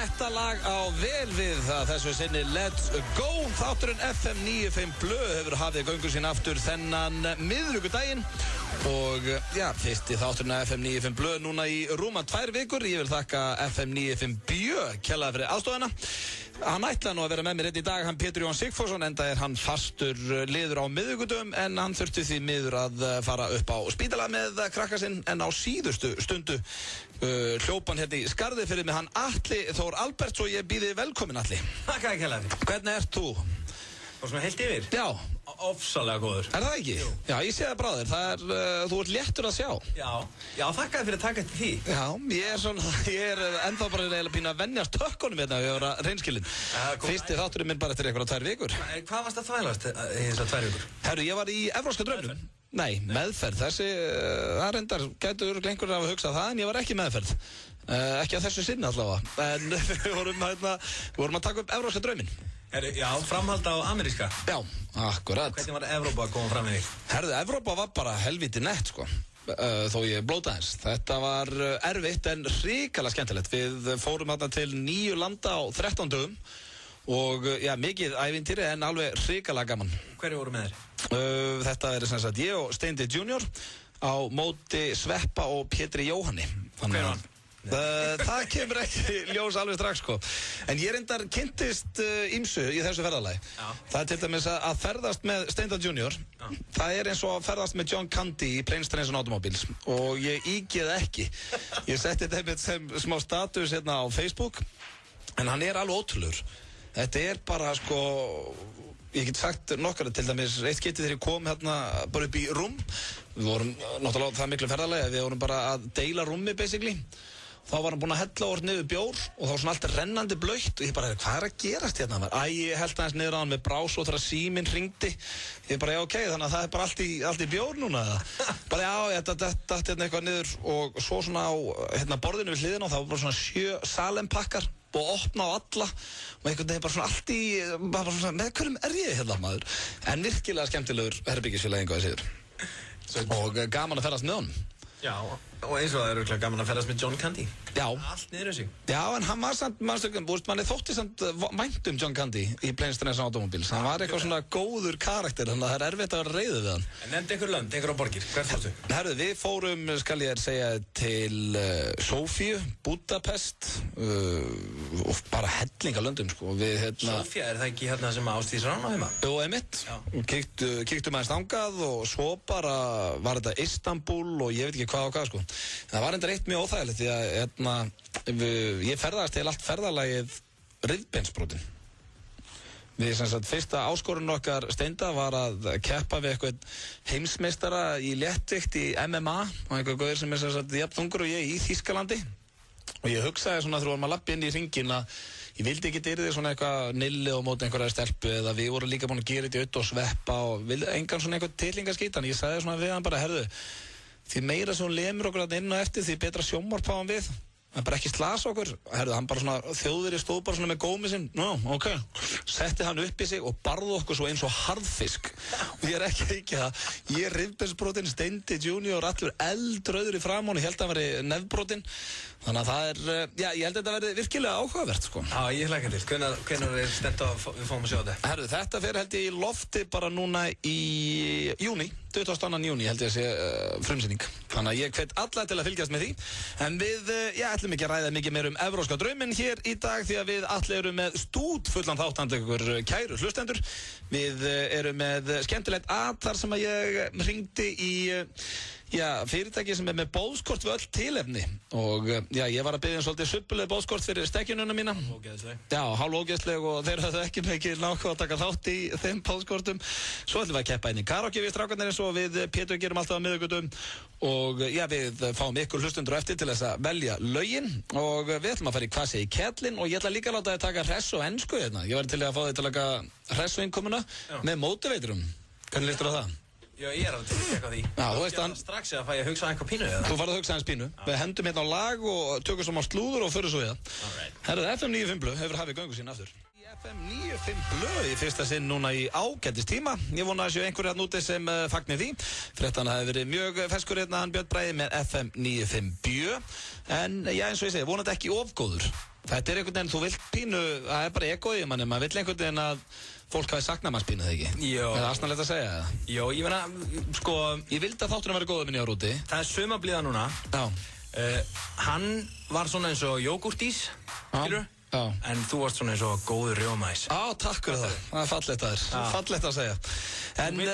Þetta lag á vel við það þessu sinni Let's Go. Þátturinn FM 95 Blö hefur hafið göngu sín aftur þennan miðvikudaginn. Og já, fyrsti þátturinn af FM 95 Blö núna í rúma 2 vikur. Ég vil þakka FM 95 Bjö kærlega fyrir aðstofuna. Hann ætlaði nú að vera með mér einn í dag, hann Pétur Jón Sigfússon, enda hann fastur liður á miðvikudögum, en hann þurfti því miður að fara upp á spítala með krakka sinn, en á síðustu stundu hljópan hérna í skarði fyrir mig hann Atli Þór Alberts, og ég býði velkomin Atli. Takk að kella. Hvernig ert þú? Og svona heilt yfir? Já. Ofsalega góður. Er það ekki? Jú. Já, ég sé það bráðir. Þú ert léttur að sjá. Já, þakka fyrir að taka eftir því. Já, ég er ennþá bara eiginlega pínu að venjast tökkunum hérna við að vera reynskilinn. Fyrsti þátturinn minn bara eftir einhverja 2 vikur. Hvað varst að þvælast í þessar 2 vikur? Herru, ég var í evrópska draumnum. Nei, meðferð. Það reyndar, gætur einhverjum að hugsa það, en ég var ekki meðferð. Ekki að þessu sinni allavega. En við vorum að taka upp evrópska drauminn. Já, framhald á ameríska. Já, akkurat. Hvernig var Evrópa að koma fram í þig? Herðu, Evrópa var bara helviti nett, sko. Þó ég blóta eins. Þetta var erfitt en hrikalega skemmtilegt. Við fórum þarna til 9 landa á 13 dögum. Og já, mikið ævintýri en alveg hrikalega gaman. Hverju voru með þér? Þetta er sem sagt ég og Steindi Junior á móti Sveppa og Pétri Jóhanni. Hver var hann? Það kemur ekki ljós alveg strax, sko. En ég reyndar kynntist ýmsu í þessu ferðalagi. Það er til dæmis að ferðast með Steindi Junior. Það er eins og að ferðast með John Candy í Planes, Trains and Automobiles. Og ég ígeð ekki. Ég setti þetta sem smá status hérna á Facebook. En hann er alveg ótrúlegur. Þetta er bara, sko, ég get sagt nokkara, til dæmis eitt skipti þegar ég kom hérna bara upp í rúm. Við vorum náttúrulega það miklu ferðalagi, við vorum bara að deila rúmi basically. Þá var hann búinn að hella orð niður bjór og þá var svona alltaf rennandi blautt og ég bara, hvað er að gerast hérna? Ég held aðeins niður á hann með brás og þegar síminn hringdi. Ég bara, já, ok, þannig að það er bara allt í bjór núna. Bara, já, þetta hérna eitthvað niður og svo svona á hérna, borðinu við hliðina og það var bara svona 7 salenpakkar og opna á alla og einhvern veginn bara svona allt í, bara svona, með hverjum er ég hérna, maður? En virkilega skemmtilegur herbyggisfélagi einhvað síður. Og gaman að ferðast með honum. Já, og eins og það er auðvitað gaman að ferðast með John Candy. Já. Allt niður sig. Já, en hann var samt, manni þótti samt vænt John Candy í Planes, Trains and Automobiles. Hann var eitthvað svona góður karakter, þannig að það er erfitt að vera reiður við hann. En nefndi einhver lönd, einhver á borgir, hvert fórstu? Herðu, við fórum, skal ég segja, til Sofíu, Budapest, og bara hellinga löndum, sko. Sofía, er það ekki hérna sem Ásdís Rán á heima? Jú, einmitt. Kíktum aðeins þangað og svo bara var þetta Istanbul og ég veit ekki hvað og hvað, sko. Það var enda eitt mjög óþægilegt því að ég ferðast til allt ferðalagið rifbeinsbrotin. Við sem sagt fyrsta áskorun okkar Steinda var að keppa við eitthvað heimsmeistara í léttvikt í MMA og einhver gauður sem er sem sagt jafn þungur og ég í Þýskalandi. Og ég hugsaði svona þegar við vorum að labba inn í hringinn að ég vildi ekki yrði svona eitthvað nilli og móti einhverja stelpu eða við vorum líka búin að gera þetta auðvitað og sveppa og engan svona eitthvað tillingaskít. En ég sagði svona við hann bara, herðu, því meira sem hún lemur okkur inn og eftir því betra sjónvarp á hann við. Hann bara ekki slasa okkur. Herðu, hann bara svona þjóðveri stóð bara svona með gómið sinn. Ok. Setti hann upp í sig og barði okkur svo eins og harðfisk. Og ég er ekki það. Ég er rifbeinsbrotinn, Steindi Junior, allur eldrauður í fram og ég held að hann veri nefbrotin. Þannig að það er, já, ég held að þetta verði virkilega áhugavert, sko. Já, ég hlakka til. Hvenær er stefnt að við fáum að sjá þetta? Herðu, þetta fer held ég í lofti bara núna í júni, 22. júni held ég að sé frumsýning. Þannig að ég hvet alla til að fylgjast með því. En við, já, ætlum ekki að ræða mikið meir evrópska drauminn hér í dag því að við allir erum með stútfullan þáttandleikur kæru hlustendur. Við erum með skemmtilegt aðtar sem að ég hringdi í fyrirtæki sem er með bóðskort við öll tilefni og já, ég var að biðja svolítið suppuleg bóðskort fyrir stekkjununa mína. Já, hálfógeðsleg og þeir höfðu ekki mikið nákvæm að taka þátt í þeim bóðskortum. Svo ætlum við að keppa inn í karaoke við strákarnir eins og við Pétur gerum alltaf á miðvikutum og já, við fáum ykkur hlustundur eftir til þess að velja lögin og við ætlum að fara í hvað segir kettlin og ég ætla líka að láta þið taka hress og ensku hérna. Ég var til að fá þið til að taka hress og innkomuna með motiveiturum. Hvernig listur á það? Já, ég að teka því. Já, þú veist hann strax að fæ ég að hugsa einhver pínu eða? Þú farið að hugsa hans pínu. Við hendum hérna á lag og tökum svo má slúður og fyrir svo í það. Herðu, FM 95 Blö hefur hafið göngu sín aftur. FM 95 blöð í fyrsta sinn núna í ágætis tíma. Ég vona að séu einhverja núti sem fagnir því. Fréttan hafi verið mjög ferskur hérna hann Björn Bragi með FM 95 bjö. En já, eins og ég segi, vonandi ekki ofgóður. Þetta er einhvern veginn, þú vilt pínu, það er bara egoið manni, maður vill einhvern veginn að fólk hafi saknað manns pínu, þegar ekki? Jó. Er það aðsnarlegt að segja það? Jó, ég meina, sko... Ég vildi að þátturinn væri góður minni á rúti. Það er sumablíða núna. Já. Hann var svona eins og jógúrtís, skilur? Já. En þú varst svona eins og góður rjómaís. Já, takk fyrir það. Það er fallegt að þér. Fallegt að segja.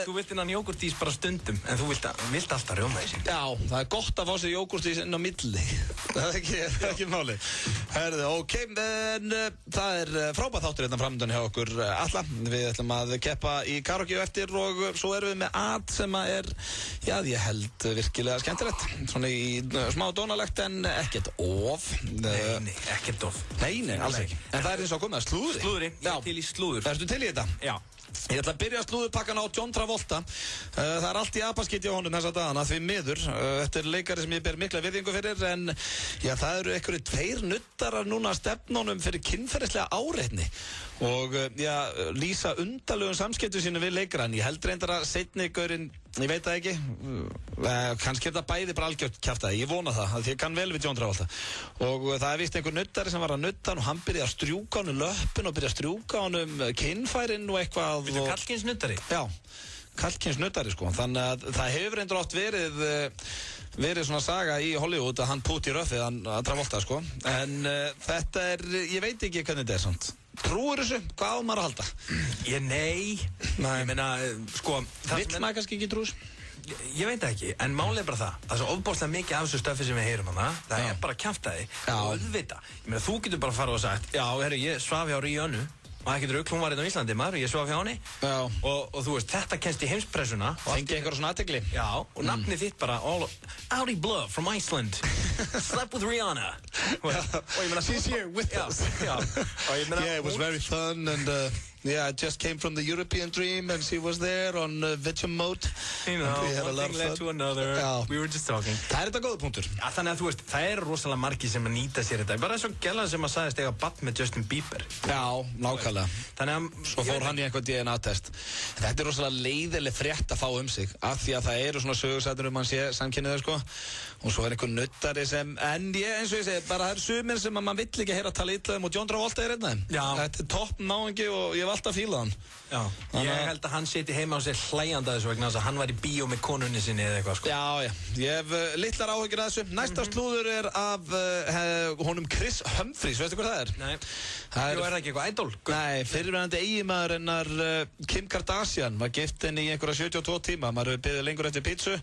Þú vilt innan jógúrtís bara stundum, en þú vilt alltaf rjómaís. Já, það er gott að fá sér jógúrtís inn á milli. Það er ekki máli. Herðu, ok, en það er frábært þáttur hérna framöndan hjá okkur alla. Við ætlum að keppa í karaoke eftir og svo erum við með at sem að er, já, ég held virkilega skemmtilegt. Svona í smá dónalegt en ekkert of. Nei, ekkert of. Nei, alls ekki. En það er eins og komið að slúðri. Slúðri, ég er til í slúður. Ertu til í þetta? Já. Ég ætla að byrja að slúðupakkan á John Travolta. Það er allt í apaskiti á honum þessa dagana, því miður. Þetta er leikari sem ég ber mikla virðingu fyrir, en já, það eru einhverju 2 nuttarar núna að stefna honum fyrir kynferðislega áreitni og já, lýsa undarlegum samskiptum sínu við leikarann. Ég held reyndar að seinni gaurinn, ég veit það ekki, kannski er það bæði bara algjört kjaftaði, ég vona það, því ég kann vel við John Travolta. Og það er víst einhver nuttari sem var að nutta hann og hann byrjaði að strjúka honum löppin og byrjaði að strjúka honum kynfærin og eitthvað. Viltu kallkyns nuttari? Já, kallkyns nuttari sko. Þannig að það hefur reyndar oft verið svona saga í Hollywood að hann púti í röffið, hann Travolta sko. En þetta er, ég veit ekki hvernig þetta er samt. Trúir þessu? Hvað á maður að halda? Nei. Ég meina, sko... Vill maður kannski ekki trús? Ég veit ekki, en málið er bara það. Það er svo ofbóðslega mikið af þessu stöfi sem við heyrum hana. Það er bara kjaftaði. Og auðvitað. Ég meina, þú getur bara að fara og sagt, já, herru, ég svaf hjá Ríönnu. Og ekkert rugl, hún var hérna á Íslandi, maður, og ég svaf hjá henni. Já. Og þú veist, þetta kennst í heimspressuna. Fengi einhverja svona athygli. Já, og nafnið þitt bara, Audi Bluff from Iceland. Slept with Rihanna. Og ég meina, she's here with us. Já. Yeah, it was very fun and yeah, I just came from the European dream and she was there on Vegemite. You know, one thing led to another. Já. We were just talking. Það er þetta góða punktur. Ja, þannig að þú veist, það eru rosalega margir sem að nýta sér þetta. Bara eins og gælan sem að sagðist eiga barn með Justin Bieber. Já, nákvæmlega. Þannig að... Svo fór hann í einhvern DNA-test. Þetta er rosalega leiðileg frétt að fá sig. Af því að það eru svona sögursætur hann sé samkynniður sko. Og svo er einhver nuttari sem... En ég, eins og ég segi, bara það eru sumir sem að mann vill ekki heyra tala illa og John Travolta er einna. Já. Þetta er topp náingi og ég hef alltaf fílað hann. Já, ég held að hann siti heima á sér hlæjandi að þessu vegna þess að hann var í bíó með konunni sinni eða eitthvað sko. Já, ég hef litlar áhyggjur að þessu. Næsta slúður er af honum Chris Humphries, veistu hvað það er? Nei, er það ekki eitthvað idol? Nei, fyrirverandi eiginmaður hennar Kim Kardashian var gift henni í einhverja 72 tíma, maður hefur beðið lengur eftir pítsu,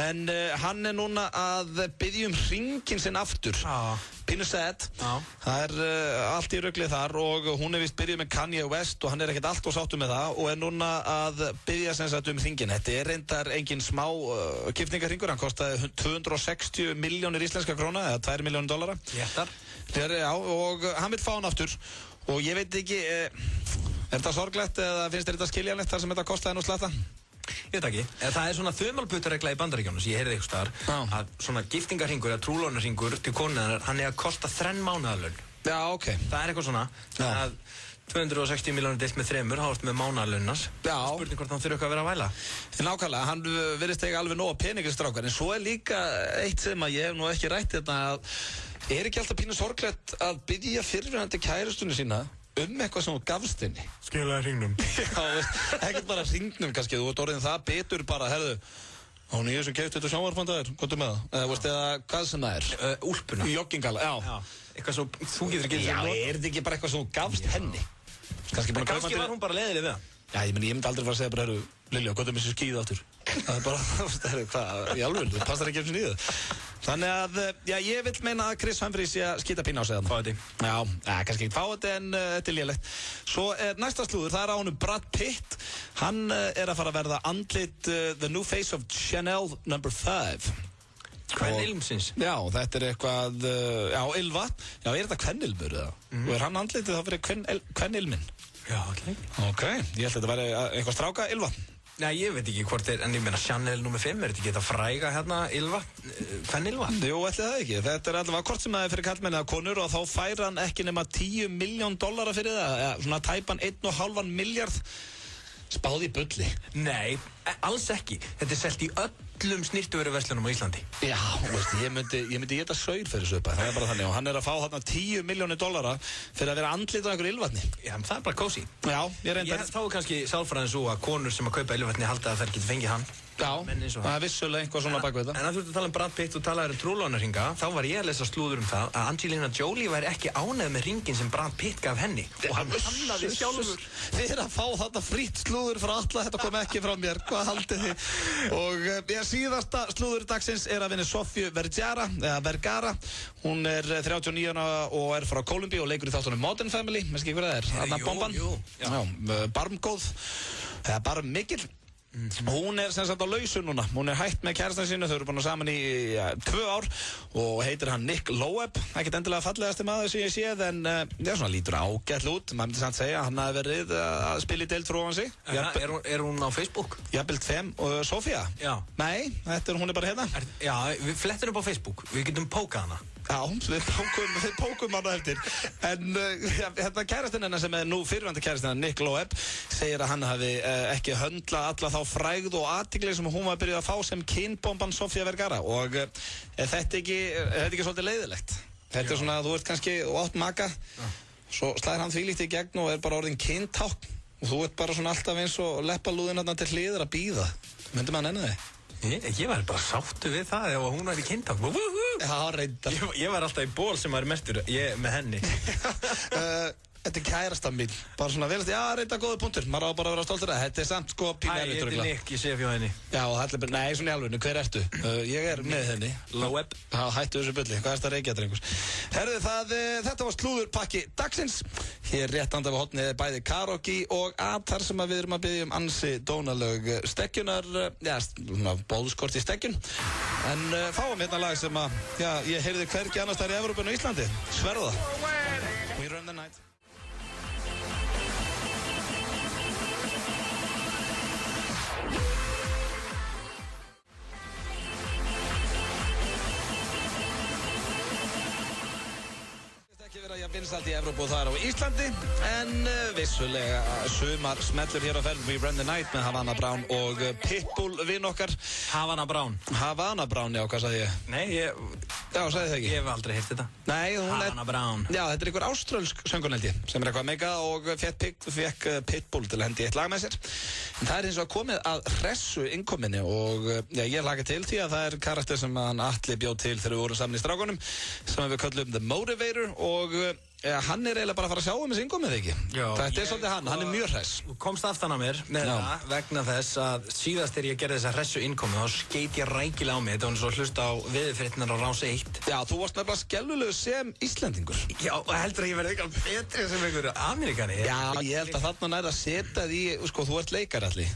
en hann er núna að biðja hringinn sinn aftur. Pínu sad. Það er allt í ruglið þar og hún er vist byrjuð með Kanye West og hann er ekkert allt og sáttur með það og er núna að biðja sem sagt hringinn. Þetta er reyndar engin smá giftningarhringur, hann kostaði 260 milljónir íslenska króna eða 2 milljónir dollara. Jéttar. Já, og hann vil fá hann aftur og ég veit ekki, er þetta sorglegt eða finnst þér þetta skiljanlegt þar sem þetta kostaði nú sletta? Ég veit ekki, það er svona þumalputtaregla í Bandaríkjónum sem ég heyrði eitthvað staðar að svona giftingarhringur eða trúlónarhringur til konunar, hann er að kosta 3 mánaðarlaun. Já, ok. Það er eitthvað svona að 260 milljónir deilt með 3, þá ertu með mánaðarlaunans. Já. Spurning hvort hann þurfi eitthvað að vera að væla. Nákvæmlega, hann virðist eiga alveg nóg peningastrákar, en svo er líka eitt sem að ég hef nú ekki rætt þetta að er ekki alltaf pínu sorglegt að biðja fyrrverandi kærustunni sína eitthvað sem þú gafst henni. Skilaði hringnum. Já, veist, ekkert bara hringnum kannski, þú ert orðin það betur bara, herðu, hún er sem keypti þetta sjónvarpandaðir, hvað er með það? Eða hvað sem það er? Úlpuna. Joggingala, já. Eitthvað svo, þú getur ekki... Já, er þetta ekki bara eitthvað sem þú gafst henni? Kannski var hún bara leiðileg við það. Já, ég myndi aldrei fara að segja bara, herru, Lilja, hvað er með þessu skíða aftur? Það er bara, hvað, í alveg, þú passar ekki eins og nýðu. Þannig að, já, ég vil meina að Chris Humphries sé að skýta pína á sig þannig. Fá þetta. Já, kannski ekki fá þetta en þetta er lélegt. Svo er næsta slúður, það er á honum Brad Pitt. Hann er að fara að verða andlit the new face of Chanel No. 5. Kvennilmsins. Já, þetta er eitthvað, já, Ylva. Já, er þetta kvennilmur eða? Og er hann andlitið þá fyrir kvennilminn? Já, ok. Ok, ég held að þetta væri eitthvað stráka Ylva. Nei, ég veit ekki hvort en ég meina Chanel nr. 5, þetta ekki þetta fræga hérna ylvatn, hvern ylvatn? Jú, ætli það ekki, þetta allavega hvort sem það fyrir kallmenn eða konur og þá fær hann ekki nema $10 million fyrir það, svona tæpan 1,5 miljard. Spáði í bulli. Nei, alls ekki. Þetta selt í öllum snyrtivöruverslunum á Íslandi. Já, veist, ég myndi geta saur fyrir þessu upphæð. Það bara þannig og hann að fá þarna $10 milljónir fyrir að vera andlit á einhverju ylvatni. Já, en það bara kósí. Já, ég reyndar. Þá kannski sálfræðin svo að konur sem að kaupa ylvatni halda að þær geti fengið hann. Já, það vissulega einhvað svona bak við þetta. En að þú ert að tala Brad Pitt og talaður trúlánarringa, þá var ég að lesa slúður það að Angelina Jolie væri ekki ánægð með ringin sem Brad Pitt gaf henni. Og hann hannaði sjálfur. Þið að fá þetta frýtt slúður frá alla, þetta kom ekki frá mér, hvað haldið þið? Og síðasta slúður dagsins að vinna Sofía Vergara. Hún 39 og frá Kólumbíu og leikur í þáttunum Modern Family, veist ekki hver það Þarna bomban. Já, barmgóð, eða barmmikil. Hún sem sagt á lausu núna. Hún hætt með kærastan sínu, þau eru búin saman í 2 ár og heitir hann Nick Loeb, ekkert endilega fallegasti maður sem ég séð en svona lítur ágætlega út, maður myndi samt segja hann hafi verið að spila í deild frá sig. Er hún á Facebook? Jafnvel 5 og Sofía? Já. Nei, hún bara hérna. Já, við flettum upp á Facebook, við getum pókað hana. Já, við pókum hana eftir. En hérna kærastinn hennar sem nú fyrrverandi kærastinn hennar, Nick Loeb, segir að hann hafi ekki höndlað alla þá frægð og athygli sem hún var byrjuð að fá sem kynbomban Sofía Vergara og þetta ekki svolítið leiðilegt. Þetta svona að þú ert kannski átt maka, svo slæðir hann þvílíkt í gegn og bara orðin kyntákn og þú ert bara svona alltaf eins og leppalúðin þarna til hliðar að bíða. Myndi maður nenni þig? Ég var bara sáttu við það ef hún var í kyntákn. Já, reyndar. Ég var alltaf í ból sem var mertur, með henni. Þetta kærastan mín, bara svona velast, já, reyndar góður punktur, maður á bara að vera stoltur að þetta samt sko pínu erfitt örugglega. Hæ, ég heiti Nick, ég sé fjá henni. Já, það bara, nei, svona í alvegnu, hver ertu? Ég með henni. Loeb. Já, hættu þessu bulli, hvað það reykja, drengur? Herðu, þetta var slúðurpakki dagsins. Hér rétt andaf á hotni bæði karaoke og atar sem við erum að biðja ansi dónalög stekkjunar, svona bóðskort í stekkjun. En fáum hérna lag sem ég heyrði hvergi annars þar í Evrópu en á Íslandi. Sverða. We Run the Night. Vinsalt í Evrópu og það á Íslandi en vissulega sumar smellur hér á ferð We Run the Night með Havana Brown og Pitbull vinn okkar. Havana Brown, já, hvað sagði ég? Nei, já, sagði það ekki? Ég hef aldrei heyrt þetta. Nei, Havana Brown. Já, þetta einhver áströlsk sönguneldi sem eitthvað mega og fekk Pitbull til að hendi eitt lag með sér. En það hins vegar komið að hressu innkominni og ég laka til því að það karakter sem hann Atli bjóð til þegar við vorum saman í Strákunum sem við köllum The Motivator og hann eiginlega bara að fara að sjá þessi innkomið ekki. Já, þetta svolítið hann mjög hress. Þú komst aftan á mér með það vegna þess að síðast þegar ég gerði þessa hressu innkomið þá skeit ég rækilega á mig. Þetta var svo að hlusta á veðurfréttirnar á Rás 1. Já, þú varst nefnilega skelfilegur sem Íslendingur. Já, heldur að ég verði eitthvað betri sem einhver Amerikani. Já, ég held að þarna nær að setja því, sko, þú ert leikari allir.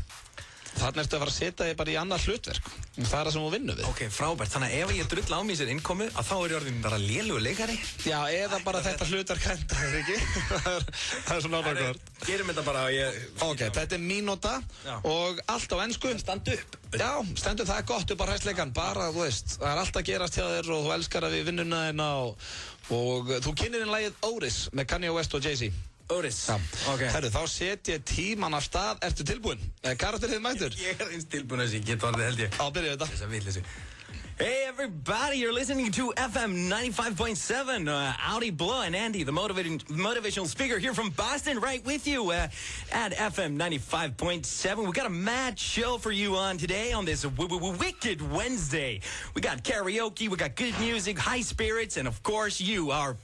Þannig ertu að fara að setja þig bara í annað hlutverk. Það það sem þú vinnur við. Ok, frábært. Þannig að ef ég drull á mig sér innkomu að þá ég orðin bara lélugur leikari. Já, eða bara þetta hlutverk hentar, ekki? Það svona árakvart. Gerum þetta bara og ég... Ok, þetta mínúta og allt á ensku. Stand upp. Já, stendu, það gott upp á hræsleikan. Bara, þú veist, það allt að gerast hjá þér og þú elskar að við vinnuna þina og þú kynir inn lagið Oris með Kanye West og Jay-Z. Oris. Okay. Herru, þá set ég tíman af stað. Ertu tilbúinn? Karakterið mættur? Ég eins tilbúinn að ég get orðið held ég. Byrja þetta. Þessa vitleysu. Hey everybody, you're listening to FM 95.7. Audi Blow and Andy, the motivational speaker here from Boston, right with you at FM 95.7. We got a mad show for you on today on this wicked Wednesday. We got karaoke, we got good music, high spirits, and of course you, our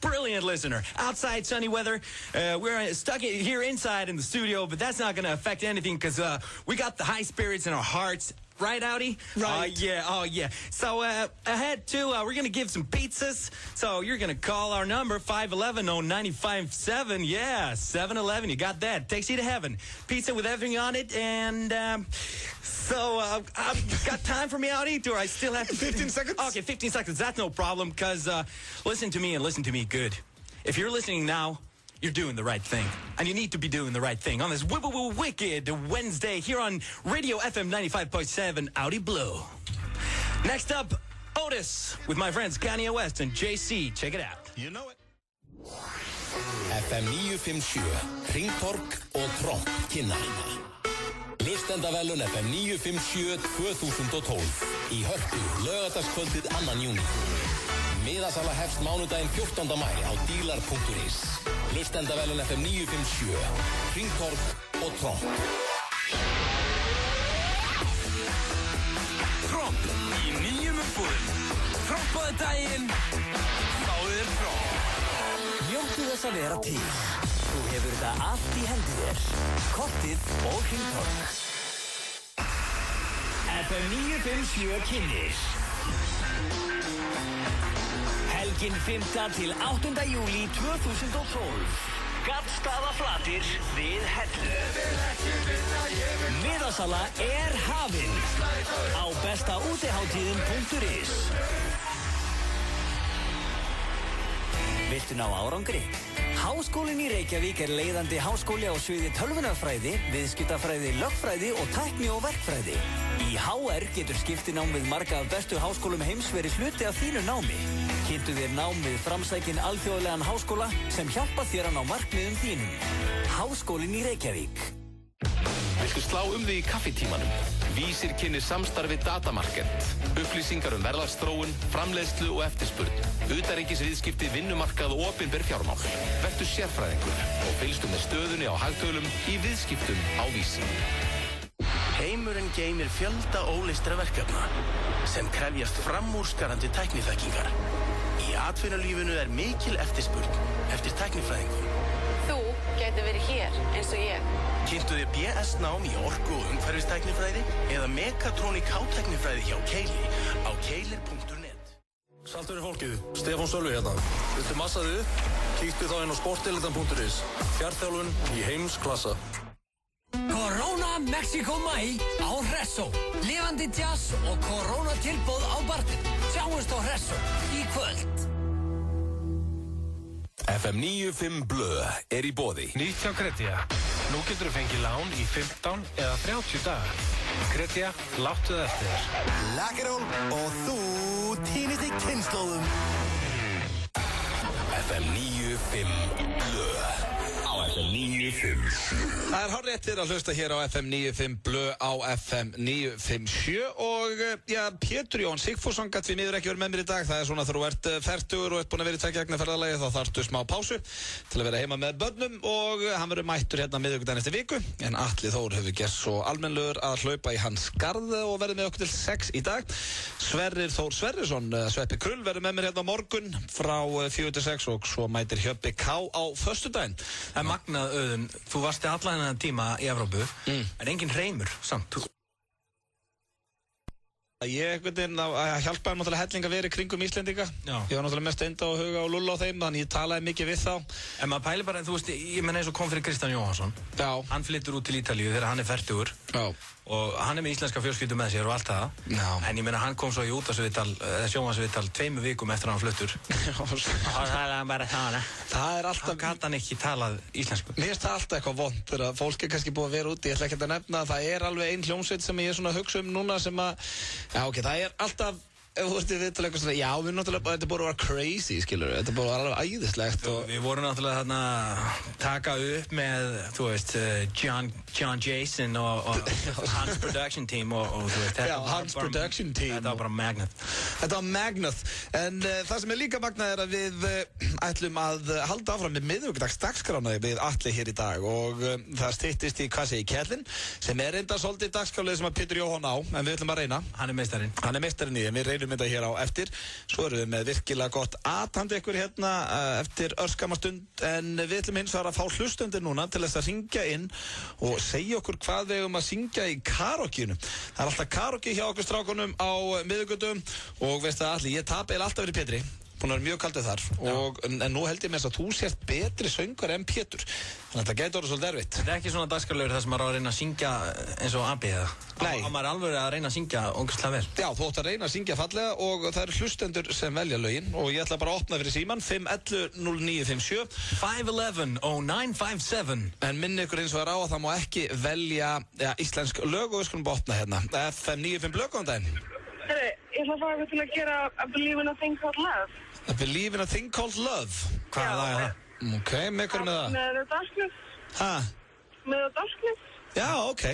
brilliant listener. Outside sunny weather. We're stuck here inside in the studio, but that's not going to affect anything because we got the high spirits in our hearts. Right, Audi? Right. Oh, yeah. So, ahead, too, we're going to give some pizzas. So, you're going to call our number, 511-0957. Yeah, 7-Eleven. You got that. Takes you to heaven. Pizza with everything on it. And, so, I've got time for me, Audi? Do I still have to... 15 seconds? Okay, 15 seconds. That's no problem, because, listen to me and listen to me good. If you're listening now, you're doing the right thing. And you need to be doing the right thing on this wicked Wednesday here on Radio FM 95.7 Audi Blue. Next up, Otis with my friends Kanye West and JC. Check it out. You know it. FM 957, Hringtorg og Tromp kynna. Hlustendavelun FM 957 2012 í Hörpu, laugardagskvöldið 2. júní. Miðasala hefst mánudaginn 14. maí á dealer.is. Hlustendavelun FM 957, Hringtorg og Tromp. Tromp í nýjum umbúðum. Trompaðu daginn, fáðu þér Tromp. Njóttu þess að vera til. Þú hefur þetta allt í hendi þér. Kortið og Hringtorg. FM 957 kynnir. Helgin 5. til 8. júlí 2012. Gaddstaðaflatir við Hellu. Miðasala hafin á bestaútihátíðin.is. Viltu ná árangri? Háskólinn í Reykjavík leiðandi háskóli á sviði tölvunarfræði, viðskiptafræði, lögfræði og tækni og verkfræði. Í HR getur skiptinám við marga af bestu háskólum heims verið hluti af þínu námi. Kynntu þér nám við framsækinn alþjóðlegan háskóla sem hjálpa þér að ná markmiðum þínum. Háskólinn í Reykjavík. Viltu slá þig í kaffitímanum? Vísir kynnir samstarfi Datamarkett. Upplýsingar verðlagsþróun, framleiðslu og eftirspurn. Utanríkisviðskipti, vinnumarkað og opinber fjármál. Vertu sérfræðingur og fylgstu með stöðunni á hagtölum í viðskiptum á Vísi. Heimurinn geymir fjölda óleystra verkefna sem krefjast framúrskarandi tækniþekkingar. Í atvinnulífinu mikil eftirspurn eftir tæknifræðingum. Þú gæti verið hér eins og ég. Kynntu þér BS-nám í orku- og umhverfistæknifræði eða mekatrónik hátæknifræði hjá Keili á keilir.net. Saltur fólkið, Stefán Sölvi hérna. Viltu massa þig upp? Kíktu þá inn á sportelitan.is. Fjarþjálfun í heimsklassa. Corona Mexico Mai á Hressó. Lifandi jazz og Corona tilboð á barnum. Sjáumst á Hressó í kvöld. FM 95 Blö í boði. Nýtt hjá Kretia. Nú getur þú fengið lán í 15 eða 30 daga. Kretia, láttu það eftir þér. Lakkeról og þú týnist í kynnslóðum. FM 95 Blö á FM 95. Það hárréttir að hlusta hér á FM 95 Blö á FM 957 og Pétur Jón Sigfússon gat við miður ekki verið með mér í dag. Það svona þegar þú ert fertugur og ert búin að vera í 2 gegna ferðalagi þá þarftu smá pásu til að vera heima með börnum og hann verður mættur hérna miðvikudaginn eftir viku en Atli Þór hefur gert svo almennlegur að hlaupa í hans garð og verður með okkur til 6 í dag. Sverrir Þór Sverrisson, Sveppi Krull verður með mér hérna á morgun frá 4 til 6 og svo mætir Hjöbbi K á föstudaginn. Það magnað Auðun, þú varst allan þennan tíma í Evrópu, en engin hreimur samt. Ég hjálpaði náttúrulega helling að vera í kringum Íslendinga. Ég var náttúrulega mest Steinda og Huga og Lulla á þeim, þannig ég talaði mikið við þá. En maður pæli bara, þú veist, ég menn eins og kom fyrir Kristján Jóhansson. Já. Hann flyttur út til Ítalíu þegar hann fertugur. Já. Og hann með íslenska fjölskyldu með sér og allt það. Já. En ég meina, hann kom svo í sjónvarpsviðtal 2 vikum eftir að hann fluttur. Og það talaði bara svona. Það alltaf... Þá gat hann ekki talað íslensku. Mér finnst það alltaf eitthvað vont þegar fólk kannski búið að vera úti. Ég ætla ekki að nefna að það alveg ein hljómsveit sem ég svona hugsa núna sem að... Já, ok, það alltaf... Ef þú ert í viðtal eitthvað svona, já, við náttúrulega, þetta búið að vera crazy, skilur við, þetta búið að vera alveg æðislegt og... Við vorum náttúrulega þarna taka upp með, þú veist, John Jason og Hans Production Team og þú veist, þetta Hans Production Team. Þetta var bara magnað. Þetta var magnað, en það sem líka magnað að við ætlum að halda áfram með miðvikudags dagskrána við Atli hér í dag og það styttist í hvað segir Kjellin, sem reynda svolítið dagskrálið sem að Pétur Jóhann á, en við ætlum að reyna. Hann er meistarinn í, en við reynum þetta hér á eftir. Svo erum við með virkilega gott athandi ykkur hérna eftir örskama stund en við ætlum hins vegar að fá hlustundir núna til þess að ringja inn og segja okkur hvað við að syngja í karaokeinu. Það alltaf karaoke hjá okkur strákunum á miðvikudum og veist það allir, ég tap alltaf fyrir Pétri. búin að vera mjög kaldið þar en nú held ég með þess að þú sért betri söngari en Pétur. Þannig að þetta gæti orðið svolítið erfitt. Þetta ekki svona dagskrárlegur þar sem maður á að reyna að syngja eins og AB eða? Nei. Á maður alveg að reyna að syngja ógeðslega vel? Já, þú átt að reyna að syngja fallega og það eru hlustendur sem velja lögin og ég ætla bara að opna fyrir síman 511-0957 511-0957 En minni ykkur eins og á að það má ekki velja íslensk lög og við skulum bara opna hérna FM 95 Blöð, góðan daginn. Herri, ég ætla að fara til að gera I Believe in a Thing Called Love. I Believe in a Thing Called Love. Hvað er það? Ok, með hverju með það? Með The Darkness. Með The Darkness. Já, ok.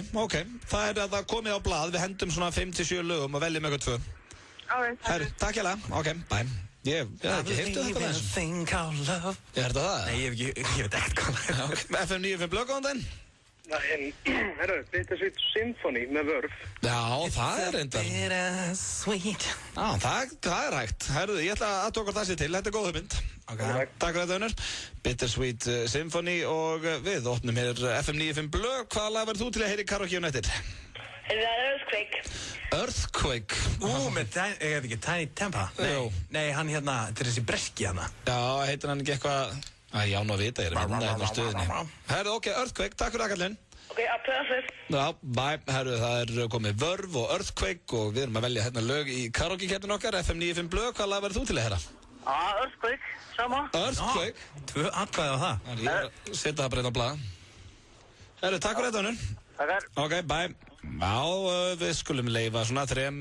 Það er að það komið á blað, við hendum svona 5-7 lögum og veljum ykkur 2. Herri, takk hérlega. Ok, bye. Ég hef ekki heyrtu þetta I Thing Called Love. Ég heyrtu það? Nei, ég veit ekkert hvað það er. FM 95 Blöð, góðan daginn. Herru, Bittersweet Symphony með Vörf. Já, það er reyndar. Bittersweet. Já, það er hægt. Herru, ég ætla að tóka það sér til. Þetta er góð hugmynd. Ok. Takk fyrir þetta, Unnur. Bittersweet Symphony og við opnum hér FM 95 Blöð. Hvaða lag verður þú til að heyra í karaokeun eftir? Það er Earthquake. Earthquake? Með ekki Tiny Tempa? Nei, hann hérna, þetta er þessi breski hana. Já, heitir hann ekki eitthvað... Já, nú að vita, ég er að vinna hérna á stöðinni. Herru, ok, Earthquake, takk fyrir aðkallinn. Ok, perfect. Já, bye, herru, það er komið Vörf og Earthquake og við erum að velja hérna lög í karaoke-keppnin okkar, FM 95 Blöð. Hvaða lag verður þú til að heyra? Earthquake, sama. Earthquake? 2 atkvæði á það. Ég er að setja það bara einn á blað. Herru, takk fyrir þetta, Unnur. Takkar. Ok, bye. Já, við skulum leifa svona 3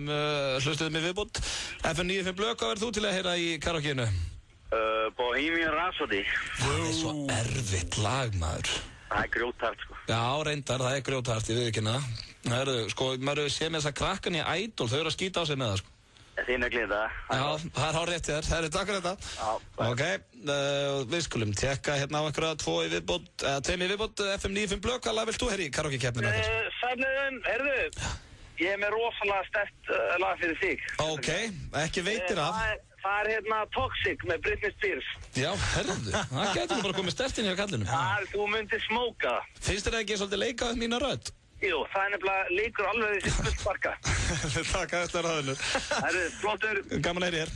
hlustuðum í viðbútt. FM 95 Blöð, hvað verður þú til að heyra í karaokeinu? Bohemian Rhapsody. Það er svo erfitt lag, maður. Það er grjóthart, sko. Já, reyndar, það er grjóthart, ég veit ekki hana. Það eru, sko, maður hefur séð með þessa krakkan í Idol, þau eru að skýta á sig með það, sko. Þín að glita. Já, það er hár rétt í þér. Það er takk fyrir þetta. Já. Ok, við skulum tekka hérna á einhverja 2 í viðbútt, 2 í viðbútt, FM 95 Blöð. Hvað lag vilt þú heyra í karaoke-keppninu okkar? Sæfniðun, heyrðu, ég er með rosalega sterkt lag fyrir þig. Ok, ekki veitir af. Það er hérna Toxic með Britney Spears. Já, herðu, það getur nú bara komið sterkt inn hjá kallinu. Þú myndir smóka. Finnst þér ekki svolítið leika um mína rödd? Jú, það er nefnilega leikur alveg þessi spilsparka. Takk að þetta er aðeins. Það eru flottur. Gaman að heyra þér.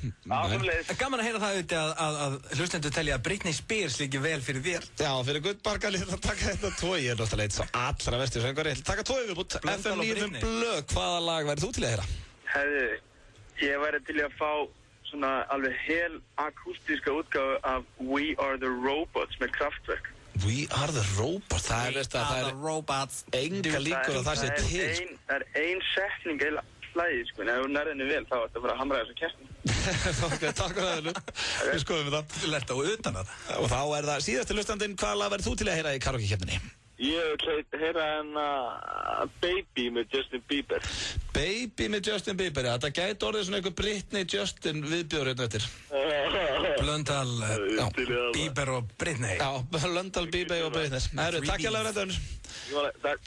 Gaman að heyra það auðvitað að hlustendur telja að Britney Spears líki vel fyrir þér. Já, fyrir guttbarka líka að taka þetta 2. Ég er náttúrulega eitt svo allra versti söngari. Taka 2 í viðbútt. FM 95 Blöð. Hvaða lag væri þú til að heyra? Herðu, ég væri til að fá svona alveg hel akústíska útgáfu af We Are The Robots með Kraftwerk. We Are The Robots, það er enga líkur að það sé til. Það er ein setning eða slæði, sko, en ef þú nærðinni vel þá ætti að fara að hamra þessa keppni. Ok, takk fyrir það, við skoðum við það. Þú lert á utan það. Og þá er það síðasti hlustandinn, hvaða lag verður þú til að heyra í karaoke-keppninni? Ég vil heyra hennar Baby með Justin Bieber. Baby með Justin Bieber, já, það gæti orðið svona einhver Britney Justin viðbjóður hérna eftir. Blöndal, Bieber og Britney. Já, Blöndal, Bieber og Britney. Takk hjá lag þetta.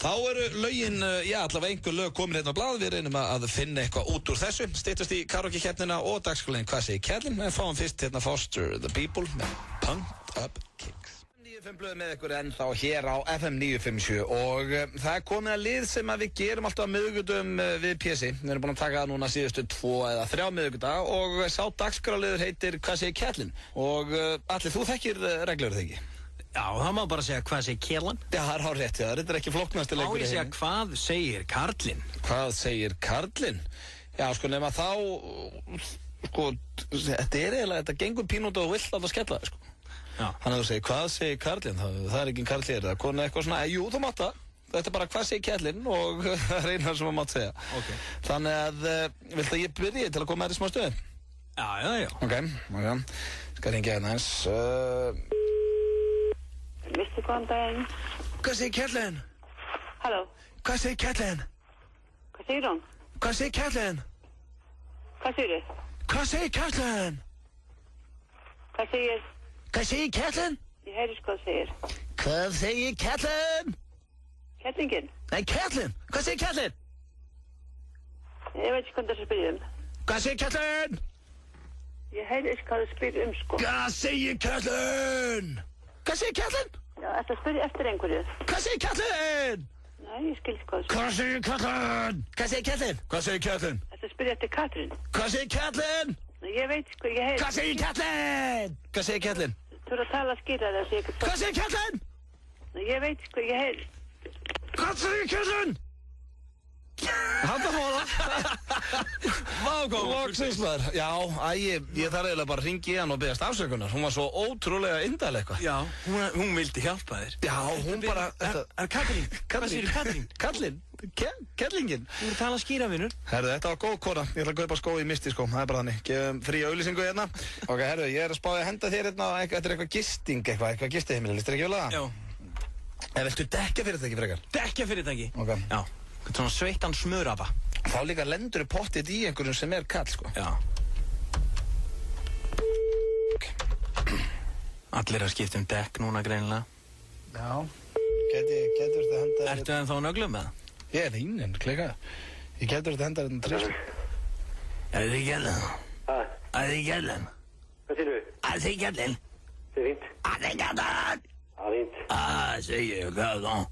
Þá eru lögin, já, allavega einhver lög komin hérna á blað. Við reynum að finna eitthvað út úr þessu. Styttast í karaoke-keppnina og dagskrálinn Hvað segir Kjellin? En fáum fyrst hérna Foster the People með Pumped Up Kicks. 95 Blöð með ykkur ennþá hér á FM 957 og það er komið að lið sem að við gerum alltaf á miðvikudum við PC. Við erum búin að taka það núna síðustu 2 eða 3 miðvikudag og sá dagskrárliður heitir Hvað segir Kjellin? Og Alli, þú þekkir reglur þegar ekki? Já, það má bara segja Hvað segir Kjellan? Já, það er hár rétt, já, þetta er ekki flóknasti leikur í heim. Má ég segja Hvað segir Karlinn? Hvað segir Karlinn? Já, sko, nema þá, sko, þetta er eiginlega, þetta gengur pínút og vill að það skella, sko. Já. Þannig að þú segir, hvað segir Karlinn? Það er ekki Karl hér, það er konu eitthvað svona, jú, þú mátt það. Þetta er bara hvað segir Kjellin og það er eina sem maður mátt segja. Ok. Þannig að, viltu að ég byrji til að koma þér í smá stöðu? Já. Ok. Skal hringja hérna eins. Vistu góðan daginn. Hvað segir Kjellin? Halló. Hvað segir Kjellin? Hvað segir hún? Hvað segir Kjellin? Hvað segir þið? Hvað segir Kjellin? Hvað segir? Hvað segir Kjellin? Ég heyrðis hvað segir. Hvað segir Kjellin? Kettlingin? Nei, Kjellin. Hvað segir Kjellin? Ég veit ekki hvað það spyrir um. Hvað segir Kjellin? Ég heyrðis hvað það spyrir um, sko. Hvað segir Kjellin? Hvað segir Kjellin? Já, þetta spyrir eftir einhverju. Hvað segir Kjellin? Nei, ég skil ekki hvað það spyrir. Hvað segir Kjellin? Hvað segir Kjellin? Hvað segir Kjellin? Þetta spyrir eftir Katrín. Hvað segir Kjellin? Ég veit sko, ég heyr. Hvað segir kallinn? Hvað segir kallinn? Þú eru að tala skýrar þess að ég ekki... Hvað segir kallinn? Ég veit sko, ég heyr. Hvað segir kallinn? Handa hóla. Loksins maður. Já, ég þarf eiginlega bara að hringi í hann og biðjast afsökunar. Hún var svo ótrúlega indæl eitthvað. Já, hún vildi hjálpa þér. Já, hún bara... Katrín. Hvað segir Katrín? Kallinn. Kellingin. Þú eru að tala skýra, vinur. Herðu, þetta var góð kona. Ég ætla að kaupa skó í misti, sko. Það er bara þannig. Gefum frí auglýsingu hérna. Ok, herðu, ég er að spáði að henda þér hérna eftir eitthvað gisting, eitthvað gistiheimili. Listir ekki vel að það? Já. Eða viltu dekkjafyrirtæki frekar? Dekkjafyrirtæki? Ok. Já. Svona sveittan smurapa. Þá líka lendur pottið í einhverjum sem er kall, sko. Já. Allir að skipta dekk núna greinilega. Já. Getur þetta henda... Ertu ennþá nöglum með það? Ég er hinn, klika. Ég getur þetta henda þetta trist. Er þið gælen? Hæ? Er þið gælen? Hvað sér þú? Er þið gælen? Það er fínt. Er þið gælen? Það er fínt. Segir gælen.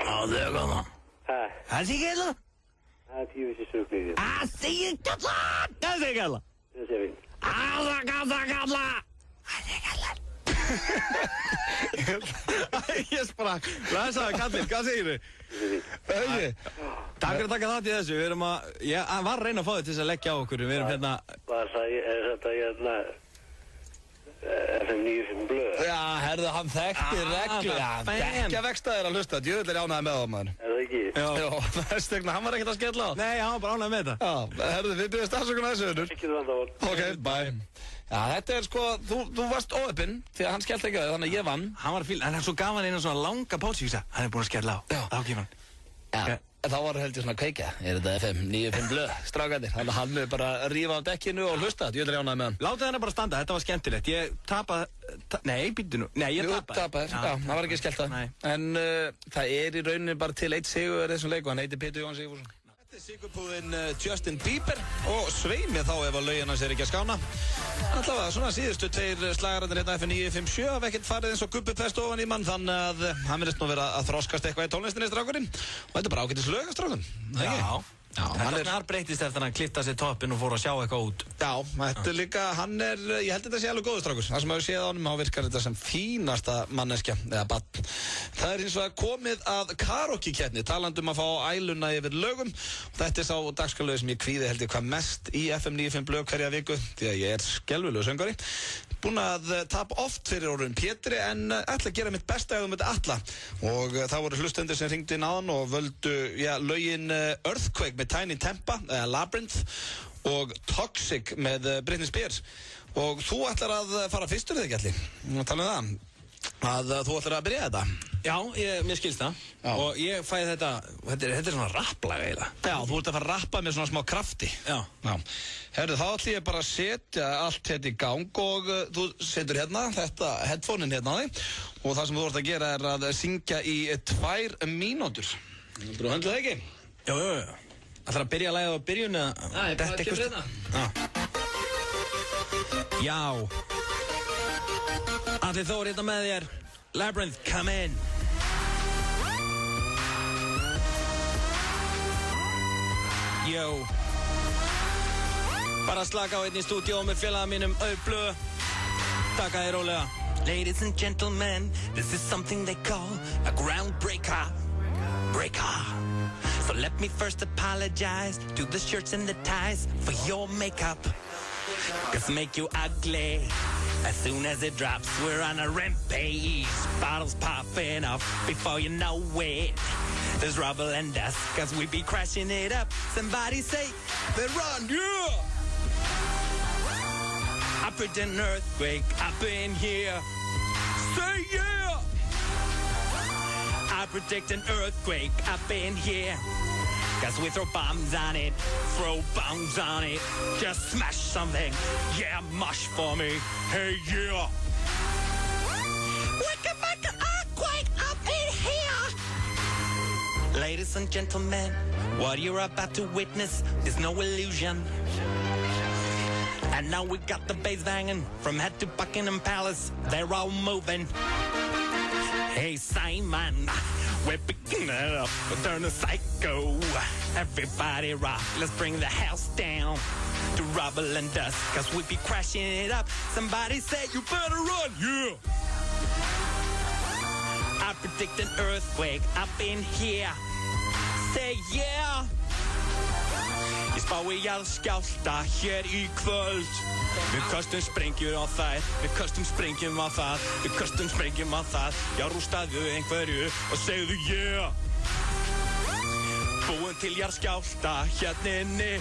Það er gælen. Hæ? Er þið gælen? Það er 10 vissi sögblíðið. Segir gælen? Það er gælen. Það er fínt. Það er gælen. Ég sprakk. Læsaði kallinn, hvað segir þið? Takk fyrir að taka þátt í þessu. Ég var að reyna að fá þið til þess að leggja á okkur. Við erum hérna... Hvað sagði, er þetta hérna... FM 95 blöð? Já, herðu, hann þekkti reglu. Já, dekkjavekstaðir að hlusta. Djöfull er ánægði með það, maður. Er það ekki? Já, þess vegna, hann var ekkert að skella á. Nei, hann var bara ánægði með þetta. Já, herðu, við byrjum stafsökunar þessu, vinnur. Ekki það vandamál. Ok, bye. Já, þetta er sko, þú varst óöppinn því að hann skellt ekki á þig, þannig að ég vann. Hann var fíl, en hann svo gaf hann einu svona langa pálsvísa. Hann er búinn að skella á. Já. Þá kemur hann. Já, þá var held ég svona að kveikja. Er þetta FM 95 blöð, strákandir. Þannig að hann er bara að rífa á dekkinu og hlusta. Ég er ánægði með hann. Látið hennar bara standa, þetta var skemmtilegt. Ég tapaði... Nei, býttu nú. Nei, ég tapaði. Jú, tapaði. Já, það var ekki skellt að. En það er í rauninni bara til eitt sigur þessum leiku. Hann heitir Pétur Jóhann Sigfússon. Þetta er sigurpúðinn Justin Bieber og svei mér þá ef að lögin hans er ekki að skána. Allavega, svona síðustu tveir slagararnir hérna F957 hafa ekkert farið eins og gubbi pest ofan í mann, þannig að hann verðist nú vera að þroskast eitthvað í tónlistinni strákurinn. Og þetta er bara ágætis lög, strákun. Já, hann breytist eftir að hann klippta sér toppinn og fór að sjá eitthvað út. Já, þetta er líka, ég held þetta sé alveg góður strákur. Það sem hefur séð á honum, þá virkar þetta sem fínasta manneskja, eða barn. Það er hins vegar komið að karaoke-keppni, talandi um að fá æluna yfir lögum. Þetta er sá dagskrárlög sem ég kvíði held ég hvað mest í FM 95 blög hverja viku, því að ég er skelfilegur söngvari. Búinn að tapa oft fyrir orðin Pétri en ætla að gera mitt besta ef þú myndi alla. Og það voru hlustendur sem hringdu inn á hann og völdu lögin Earthquake með Tiny Tempa, Labyrinth og Toxic með Britney Spears. Og þú ætlar að fara fyrstur eða ekki allir? Tala um það. Að þú ætlar að byrja þetta. Já, mér skilst það. Já. Og ég fæði þetta er svona rapplag eiginlega. Já, þú ert að fara að rappa með svona smá krafti. Já. Herru, þá ætlum ég bara að setja allt hérna í gang og þú setur hérna þetta headphone-in hérna á þig og það sem þú ert að gera er að syngja í 2 mínútur. Þú höndla það ekki? Jú. Ætlar að byrja að læða á byrjun eða? Nei, bara kemur hérna. Já. Allir Þór hérna með þér. Labyrinth, come in. Yo. Bara slaka á einn í stúdíó með félaga mínum Auðblöð. Taka þér rólega. Ladies and gentlemen, this is something they call a groundbreaker. So let me first apologize to the shirts and the ties for your makeup. Cause make you ugly. As soon as it drops, we're on a rampage. Bottles popping off before you know it. There's rubble and dust, cause we be crashing it up. Somebody say, then run, yeah! I predict an earthquake up in here. Say yeah! I predict an earthquake up in here. Cause we throw bombs on it, just smash something, yeah, mush for me, hey yeah. We can make an earthquake up in here. Ladies and gentlemen, what you're about to witness is no illusion. And now we got the bass banging from head to Buckingham Palace, they're all moving. Hey Simon, we're picking it up, we're turning psycho. Everybody rock, let's bring the house down. to rubble and dust, cause we be crashing it up. Somebody say you better run, yeah. I predict an earthquake up in here. Say yeah. Ég spái jarðskjálfta hér í kvöld. Við köstum sprengjur á þær, við köstum sprengjum á það, við köstum sprengjum á það. Já, rústaðu einhverju og segðu yeah. Búin til jarðskjálfta hérna inni.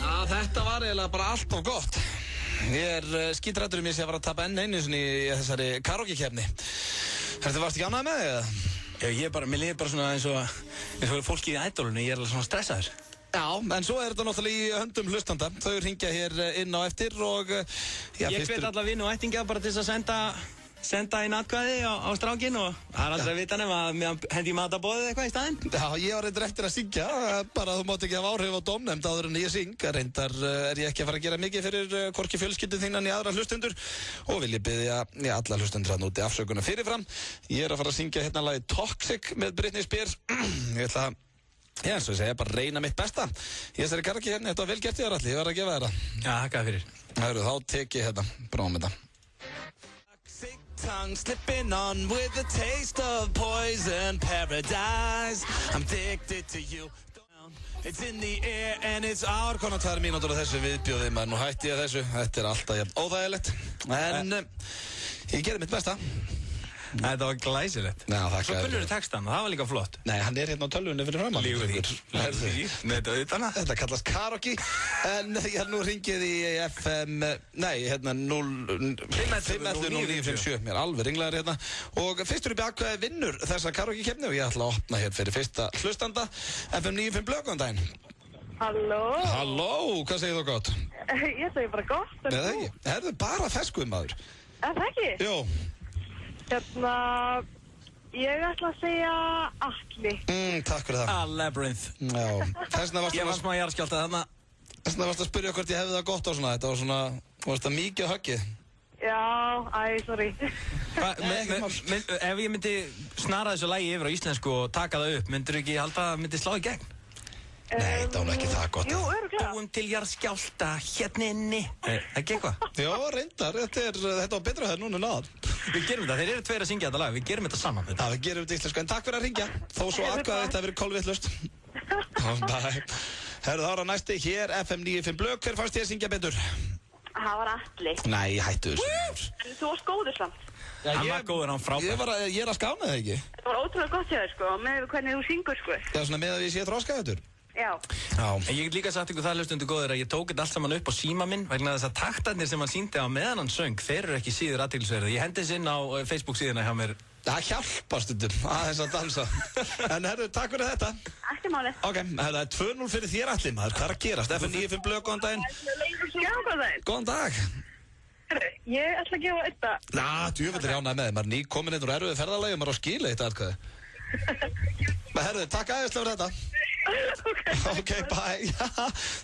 Já, þetta var eiginlega bara allt of gott. Ég skítrættur ég sé að fara að tapa enn einu sinni í þessari karaoke-keppni. Varstu ekki ánægður með þig eða? Já, mér líður bara svona eins og fólki í Idolunni, ég alveg svona stressaður. Já, en svo þetta náttúrulega í höndum hlustanda. Þau hringja hér inn á eftir og... Já, ég hvet alla vini og ættingja bara til þess að senda inn atkvæði á strákinn og það aldrei að vita nema að hendi matabóðið eitthvað í staðinn. Já, ég var reyndar eftir að syngja, bara þú mátt ekki hafa áhrif á dómnefnd áður en ég syng. Reyndar ég ekki að fara að gera mikið fyrir hvorki fjölskyldu þínan í aðra hlustendur og vil ég biðja alla hlustendur að núti afsökunar fyrirfram. Ég að fara að syngja hérna lagið Toxic með Britney Spears. Ég ætla að já, eins og ég segja, bara reyna mitt besta. Ég þessari karaoke hérna, þetta var vel gert í þér allir, ég var að gefa þér það. Já, þakkaði fyrir. Hörru, þá tek ég hérna, bráðum þetta. Tongue slipping on with the taste of poison paradise. I'm addicted to you. It's in the air and it's our. Konar 2 mínútur á þessu viðbjóði, maður. Nú hætti ég þessu, þetta alltaf jafn óþægilegt. En ég gerði mitt besta. Þetta var glæsilegt. Já, þakka. Svo kunnur textan, það var líka flott. Nei, hann hérna á tölvunni fyrir framan. Lígur því. Þetta auðvitað. Þetta kallast karaoke. En ég nú ringið í FM, nei, hérna 511-0957. Mér alveg ringlaður hérna. Og fyrstur upp í aðkvæði vinnur þessa karaoke-keppni og ég ætla að opna hér fyrir fyrsta hlustanda. FM 95 Blöð, góðan daginn. Halló. Halló, hvað segir þú gott? Ég segi bara gott. Eða ekki? Herðu bara feskuð maður. Það ekki? Jó. Ég ætla að segja Atli. Takk fyrir það. Labyrinth. Já. Ég var smá jarðskjálfta þarna. Þessna varst að spyrja hvort ég hefði það gott á svona. Þetta var svona, varst það mikið á höggið? Já, sorry. Ef ég myndi snara þessu lagi yfir á íslensku og taka það upp, myndir þú ekki halda að það myndi slá í gegn? Nei, það var ekki það gott. Jú, öruglega. Búum til jarðskjálfta hérna inni. Ekki eitthvað? Já, reyndar. Þetta var betra það núna en aðan. Við gerum þetta. Þeir eru 2 að syngja þetta lag. Við gerum þetta saman. Já, við gerum þetta íslensku. En takk fyrir að ringja. Þó svo aðkvæði þetta að vera kolvittlust. Bye. Herru, þá er að næsti hér FM 95 Blöð. Hver fannst ég að syngja betur? Það var Atli. Nei, hættu þessu. En þú varst góður samt. Hann var góður, hann frábær. Ég að skána það ekki. Það var ótrúlega gott hjá þér, sko, með hvernig þú syngur, sko. Já, svona með að ég sé þroskaður. Já. En ég get líka sagt ykkur það hlustundu góður að ég tók þetta allt saman upp á síma minn vegna þess að taktarnir sem hann sýndi á meðan hann söng, þeir eru ekki síður athyglisverðir. Ég hendi þess inn á Facebook síðuna hjá mér. Það hjálpar stundum aðeins að dansa. En herru, takk fyrir þetta. Ekki máli. Ok, það er 2-0 fyrir þér Atli, maður. Hvað er að gerast? FM 95 Blöð, góðan daginn. Já, góðan daginn. Góðan dag. Herru, ég ætla að gefa þetta. Djúvill er ánægð með þið. Maður er nýkomin inn úr erfiðu ferðalagi og maður á skýla eitt aðkvæði. Herru, takk aðeinslega fyrir þetta. Ok, bye.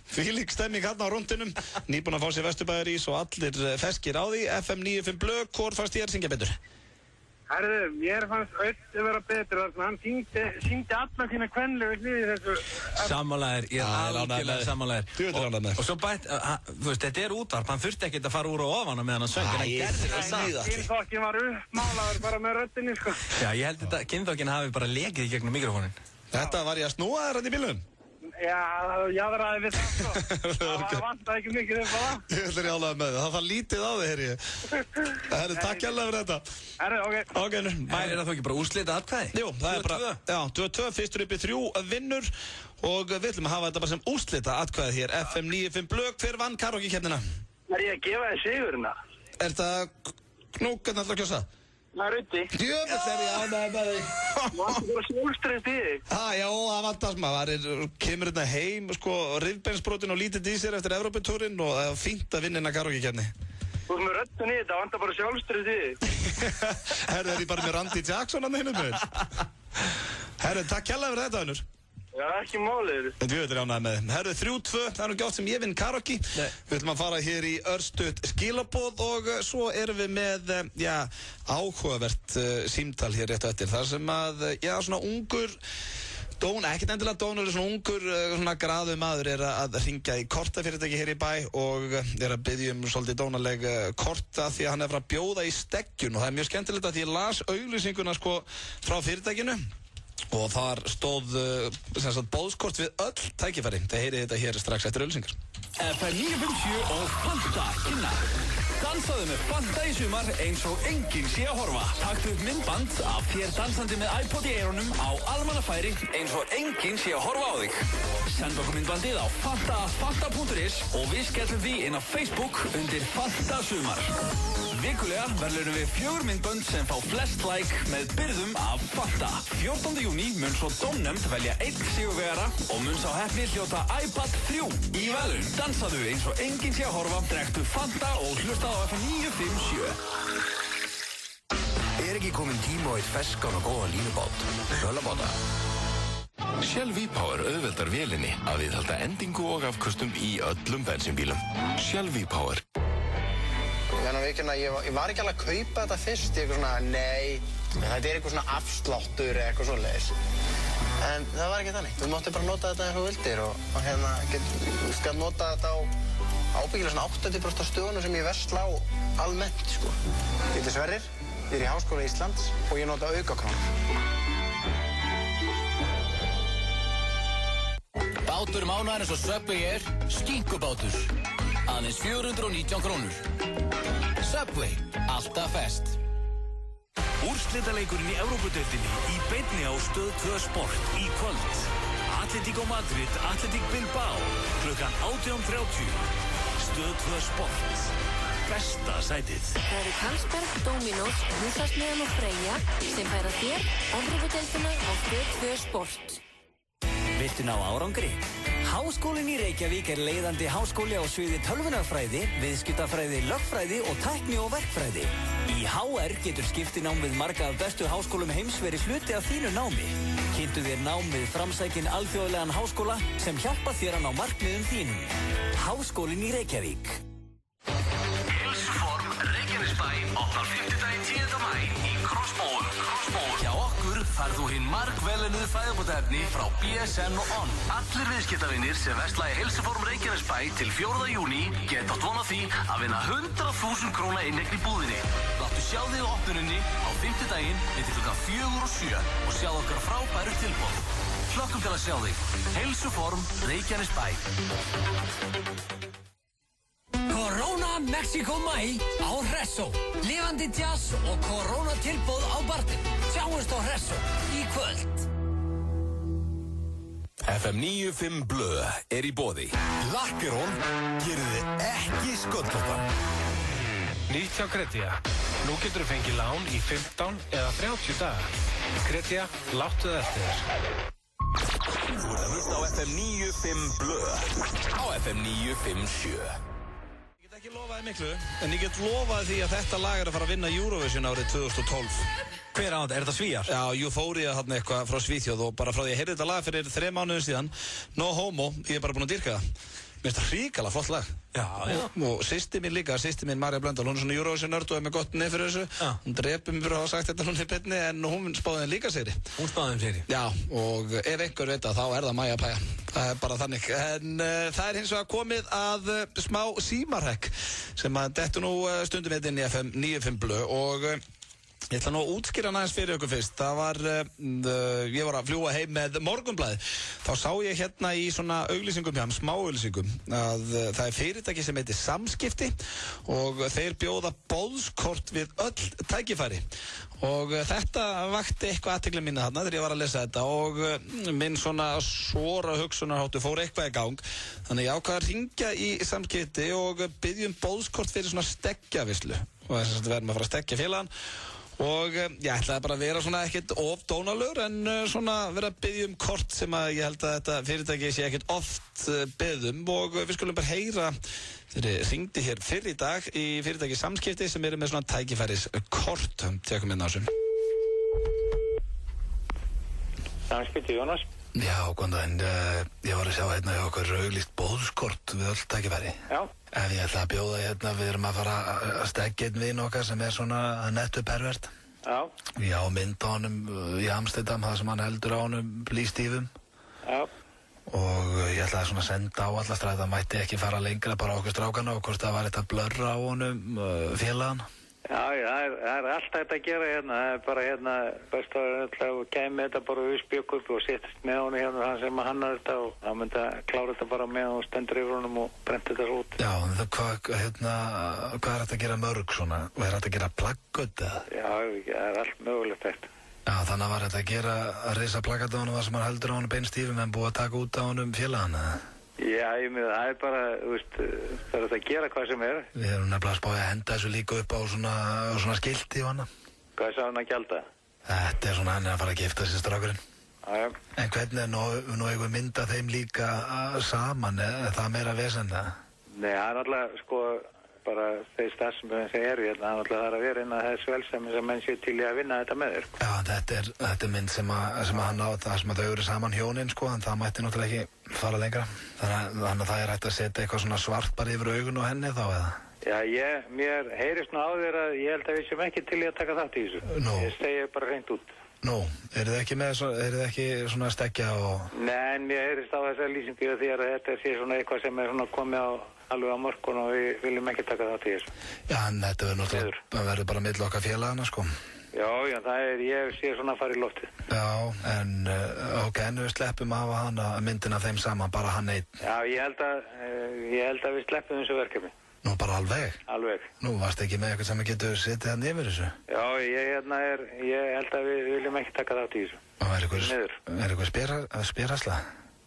Fílík stemming hérna á rúndinum. Nýbúin að fá sér Vesturbæjarís og allir feskir á því. FM 95 Blöð, hvort fannst ég að syngja betur? Herðu, mér fannst Öll vera betur þarna. Hann syngdi alla sína kvenlegu hliði þessu. Sammálaðir, ég er algjörlega sammálaðir. Djúvill er ánægð með. Og svo þú veist, þetta er útvarp, hann þurfti ekkert að fara úr og ofan meðan hann söng, en hann gerði það samt. Kynþokkin var uppmálaður bara með röddinni, sko. Já, ég held þetta, kynþokkin hafi bara lekið í gegnum mikrofónin. Þetta var ég að snúa þér hann í bílunum? Já, það jaðraði við það, sko. Það vantaði ekki mikið upp á það. Ég ætla ég alveg með það. Það var lítið á þig, heyri ég. Herru, takk hérlega fyrir þetta. Herru, ok. Ok, nú. Er það þó ekki bara úrslita atkvæði? Jú, það er bara, já, 2-2, fyrstur upp í 3 vinnur og við ætlum að hafa þetta bara sem úrslita atkvæði hér. FM 95 Blöð, hver vann karaoke-keppnina? Er ég að gefa þér sigurina? Er það knúkan alltaf að kjósa? Það er Ruddi. Djöfull er ég ánægður með þig. Þú varst bara sjálfstreyst í þig. Já, það vantast maður. Kemur hérna heim, sko, rifbeinsbrotin og lítið í sér eftir Evróputúrinn og það er fínt að vinna innan karaoke-keppni. Þú ert með röddun í þetta, það vantar bara sjálfstreyst í þig. Herru, er ég bara með Randy Jackson að hinum með þér? Herru, takk hérlega fyrir þetta, Önur. Já, ekki málið. En við erum ánægð með þeim. Herru, 3-2, það er nú ekki oft sem ég vinn karaoke. Við ætlum að fara hér í örstutt skilaboð og svo erum við með, áhugavert símtal hér rétt eftir. Þar sem að, svona ungur Ekkert endilega dónur, svona ungur, svona graðu maður er að hringja í kortafyrirtæki hér í bæ og er að biðja svolítið dónaleg korta því að hann er frá að bjóða í steggjun og það er mjög skemmtilegt að ég las auglýsinguna sko frá fyrirtækinu og þar stóð boðskort við öll tækifæri. Það heyrið þetta hér strax eftir auglýsingar. FM 957 og Fanta kynna. Dansaðu með Fanta í sumar eins og enginn sé að horfa. Taktu upp myndband af þér dansandi með iPod í eyrunum á almannafæri eins og enginn sé að horfa á þig. Send okkur myndbandið á fanta@fanta.is og við skellum því inn á Facebook undir Fanta sumar. Vikulega verðlunum við 4 myndbönd sem fá flest like með byrðum af Fanta. 14. júní mun svo dómnefnd velja 1 sigurvegara og mun sá heppni hljóta iPad 3 í verðlaun. Dansaðu eins og enginn sé að horfa, drektu Fanta og hlusta á FM 957. Ekki komin tíma á eitt feskan og góðan línubát, sölabáta? Shell V-Power auðveldar vélinni að viðhalda endingu og afköstum í öllum bensínbílum. Shell V-Power. Ég var ekki alveg að kaupa þetta fyrst, ég eitthvað svona, nei, þetta er eitthvað svona afsláttur eða eitthvað svoleiðis. En það var ekki þannig. Þú mátti bara nota þetta eins og vildir og skal nota þetta á ábyggilega svona 80% af stöðunum sem ég versla á almennt, sko. Ég heiti Sverrir, ég er í Háskóla Íslands og ég nota aukakrónur. Bátur mánaðarins og Subway er skinkubátur. Aðeins 419 krónur. Subway, alltaf fest. Úrslitaleikurinn í Evrópudeildinni í beinni á Stöð 2 Sport í kvöld. Atletico Madrid, Athletic Bilbao, klukkan 18:30. Stöð 2 Sport. Besta sætið. Það eru Carlsberg, Dominos, Húsasmiðjan og Freyja sem færa þér Evrópudeildina á Stöð 2 Sport. Viltu ná árangri? Háskólinn í Reykjavík er leiðandi háskóli á sviði tölvunarfræði, viðskiptafræði, lögfræði og tækni og verkfræði. Í HR getur skiptinám við marga af bestu háskólum heims verið hluti af þínu námi. Kynntu þér nám við framsækinn alþjóðlegan háskóla sem hjálpa þér að ná markmiðum þínum. Háskólinn í Reykjavík. Heilsuform Reykjanesbæ opnar 50. 10. maí í Krossbóum. Hjá okkur færð þú hinn margvelunuð fæðubótaefni frá BSN og ON. Allir viðskiptavinir sem versla í Heilsuform Reykjanesbæ til 4. júní geta átt von á því að vinna 100.000 króna inneign í búðinni. Láttu sjá þig á opnuninni á 5. daginn milli klukkan 4 og 7 og sjá okkar frábæru tilboð. Hlökkum til að sjá þig. Heilsuform Reykjanesbæ. Corona Mexico Mæ á Hressó. Lifandi jazz og Corona tilboð á barnum. Sjáumst á Hressó í kvöld. FM 95 Blö er í boði. Lakkerón gerir þið ekki sköllóttan. Nýtt hjá Kretia. Nú getur þú fengið lán í 15 eða 30 daga. Kretia, láttu það eftir þér. Þú ert að hlusta á FM 95 Blö á FM 957. Ekki lofaði miklu, en ég get lofaði því að þetta lag er að fara að vinna Eurovision árið 2012. Hver á þetta? Er þetta Svíjar? Já, Euphoria hann eitthvað frá Svíþjóð og bara frá því að ég heyrði þetta lag fyrir 3 mánuðum síðan. No homo, ég er bara búinn að dýrka það. Mér finnst það hrikalega flott lag. Já, já. Og systir mín líka, systir mín Marja Blöndal, hún er svona Eurovision nörd og er með gott nefn fyrir þessu. Já. Hún drepur mig fyrir að hafa sagt þetta núna í beinni en hún spáði henni líka sigri. Hún spáði henni sigri? Já, og ef einhver veit þá er það Maja Pæja. Það er bara þannig. En það er hins vegar komið að smá símarhekk sem að dettu nú stundum inn í FM 95 Blö og ég ætla nú að útskýra aðeins fyrir ykkur fyrst. Það var, ég var að fljúga heim með Morgunblaðið. Þá sá ég hérna í svona auglýsingum hjá smá auglýsingum að það er fyrirtæki sem heitir Samskipti og þeir bjóða boðskort við öll tækifæri. Og þetta vakti eitthvað athygli mína þarna þegar ég var að lesa þetta og minn svona svora hugsunarháttur fór eitthvað í gang. Þannig ég ákvað að hringja í Samskipti og biðja boðskort fyrir svona stekkjavislu. Og þess að við erum að fara að stekkja félagann. Og ég ætlaði bara að vera svona ekkert of dónalegur en svona vera að biðja kort sem að ég held að þetta fyrirtæki sé ekkert oft beðum og við skulum bara heyra þeir hringdi hér fyrr í dag í fyrirtæki Samskipti sem eru með svona tækifæris kort. Tekum inn á þessu. Samskipti, Jónas. Já, góðan daginn. Ég var að sjá hérna hjá okkur auglýst boðskort við öll tækifæri. Já. Ef ég ætla að bjóða hérna, við erum að fara að stekja einn vin okkar sem er svona nettu pervert. Já. Já, mynd á honum í Amsterdam, það sem hann heldur á honum blýstífum. Já. Og ég ætlaði svona að senda á alla stræði, það mætti ekki fara lengra bara á okkur strákana og hvort það var eitthvað blörra á honum félagann. Já, það er allt hægt að gera hérna, það er bara hérna, best að kæmi þetta bara úsbjökk upp og settist með honum hérna, hann sem hannar þetta og það myndi að klára þetta bara með og stendur yfir honum og brenda þetta svo út. Já, hvað er þetta að gera mörg svona? Og er þetta að gera plaggöt eða? Já, það er allt mögulegt þetta. Já, þannig að var þetta að gera að risa plaggöt á honum, það sem hann heldur á honum beinstífum en búið að taka út á honum félagann eða? Já, ég með það er bara, þú veist, það er að gera hvað sem er. Við erum nefnilega að spája að henda þessu líka upp á svona skilti og hana. Hvað sá hann að gjalda? Þetta er svona hann er að fara að gifta sér strákurinn. Já. En hvernig er nú einhver mynda þeim líka saman, eða það meira vesen það? Nei, það er alltaf, sko, bara þeir starfsmenn sem eru hérna, það er alltaf að vera inn að þess velsemi sem menn sé til í að vinna þetta með þér. Já, þetta er mynd sem hann á, það sem að þau eru saman hjónin, sko, en það mætti náttúrulega ekki fara lengra. Þannig að það er hægt að setja eitthvað svona svart bara yfir augun og henni þá, eða? Já, mér heyrist nú á þér að ég held að við sem ekki til í að taka þátt í þessu. Nú. Ég segi bara hreint út. Nú, eru þið ekki svona stekja og... Nei, en mér heyrist á þessa lýsingu því að þetta sé svona eitthvað sem er svona komið á alveg á morgun og við viljum ekki taka þátt í þessu. Já, en þetta verður náttúrulega, verður bara milli okkar félagana, sko. Já, ég sé svona að fara í loftið. Já, en en við sleppum að hafa hana myndina þeim saman, bara hann einn. Já, ég held að við sleppum þessu verkefni. Nú, bara alveg? Alveg. Nú, varst ekki með eitthvað sem getur sittið hann yfir þessu? Já, ég held að við viljum ekki taka þátt í þessu. Og er eitthvað spyrhasla?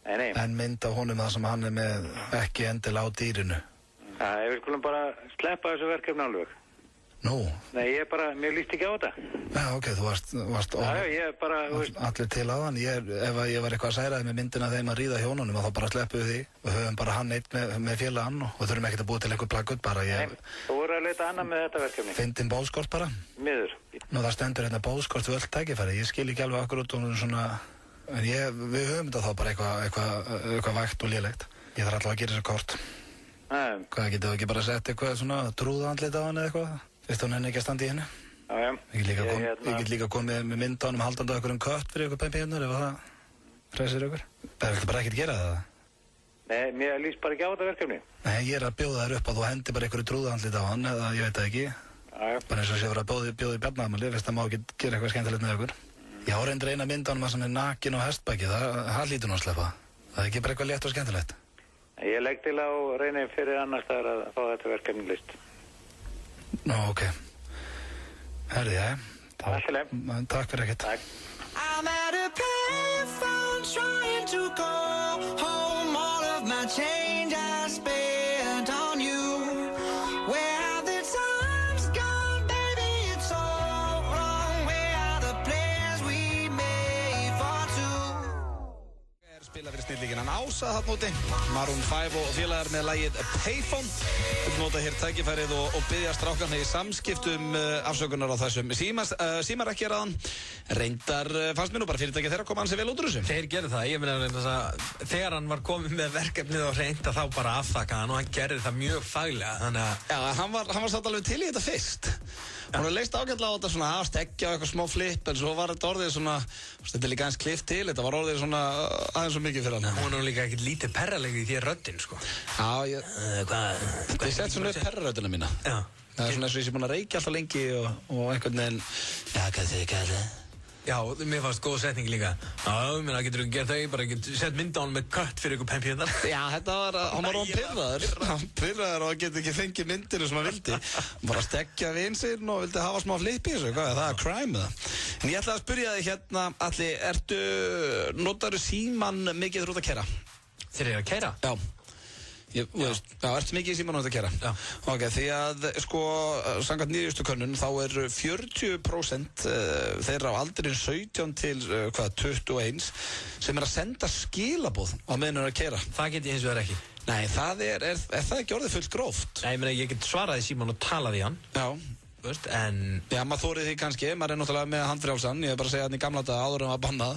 Nei. En mynd á honum það sem hann er með ekki endilega á dýrinu? Já, við skulum bara sleppa þessu verkefni alveg. Nú? Nei, mér líst ekki á þetta. Já, ok, þú varst ég bara, allir til á hann. Ef ég var eitthvað að særaði með myndina þeim að ríða hjónunum og þá bara sleppum við því og höfum bara hann eitt með félagann og þurfum ekkert að búa til eitthvað plaggut bara. Nei, þú voru að leita annað með þetta verkefni. Fyndin bóðskort bara? Miður. Nú, það stendur hérna bóðskort við öll tækifæri. Ég skil ekki alveg akkur út og svona, en við höfum þetta þá bara eitthvað vægt og lélegt. Ég þarf alltaf að gera þessu kort. Hvað, getið þú ekki bara sett eitthvað svona trúðandlit á hann eða eitthvað? Veist hún henni ekki að standa í henni? Já. Ég get líka komið með mynd á hann haldandi á okkur kött fyrir ykkur pempíunar ef það hressir ykkur. Það viltu bara ekkert gera það? Nei, mér líst bara ekki á þetta verkefni. Nei, ég er að bjóða þær upp að þú hendi bara ykkur trúðandlit á hann eða ég veit það ekki. Já. Bara eins og sé að vera að bjóða í bjarnaðamali, veist það má ekki gera eitthvað skemmtilegt með ykkur. Ég á reyndar eina mynd á hann að hann er nakin og hestbaki, það hlýtur nú að sleppa. Það er ekki bara eitthvað létt og skemmtilegt. Ég legg til að reyna fyrir annars staðar að fá þetta verkefni list. Nú, ok. Herði, Takk fyrir ekkert. Takk. I'm at a payphone trying to go home. All of my change I spent on you. Where have the times gone, baby? It's all wrong. Where are the plans we made for two? Spila fyrir snillíkinn Ása þarna úti. Maroon 5 og félagar með lagið Payphone. Við nota hér tækifærið og biðja strákarna í samskiptum afsökunar á þessum símar ekki raðan. Reyndar fannst mér nú bara fyrirtæki þeirra koma hans vel út úr þessu. Þeir gerðu það, ég meina að þegar hann var komið með verkefnið og reynda þá bara afþakka hann og hann gerði það mjög faglega, þannig að... Já, hann var satt alveg til í þetta fyrst. Hann var leist ágætlega á þetta svona að stekja á eitthvað smá flip, en svo var þetta orðið svona, þetta er líka aðeins klift til, þetta var orðið svona aðeins svo mikið fyrir hann. Hún er líka ekkert lítið perralegi í því röddinn, sko. Já, ég sett svona upp perraröddina mína. Já. Það er svona eins og ég sé búin að reykja alltaf lengi og einhvern veginn, já, hvað þið kallið? Já, mér fannst góð setning líka. Já, mér getur þú gert það, ég bara getur sett mynda á hann með kött fyrir ykkur pempíðnar. Já, þetta var, hann var pirraður. Hann pirraður og getur ekki fengið myndinu sem hann vildi. Hann bara stekja við einsinn og vildi hafa smá flip í þessu, hvað er það, crime eða? En ég ætla að spyrja þig hérna, Alli, notarðu símann mikið þú ert að keyra? Þeir eru að keyra? Já. Ertu mikið í símann og þetta að keyra? Já. Ok, því að, sko, samkvæmt nýjustu könnun, þá 40% þeirra á aldurinn 17 til, 21 sem að senda skilaboð á meðan að keyra. Það get ég hins vegar ekki. Nei, það er það ekki orðið fullt gróft? Nei, ég get svarað í símann og talað í hann. Já. Veist, en... Já, maður þórið því kannski, maður náttúrulega með handfrjálsan, ég bara að segja hann í gamla daga áður en var bannað,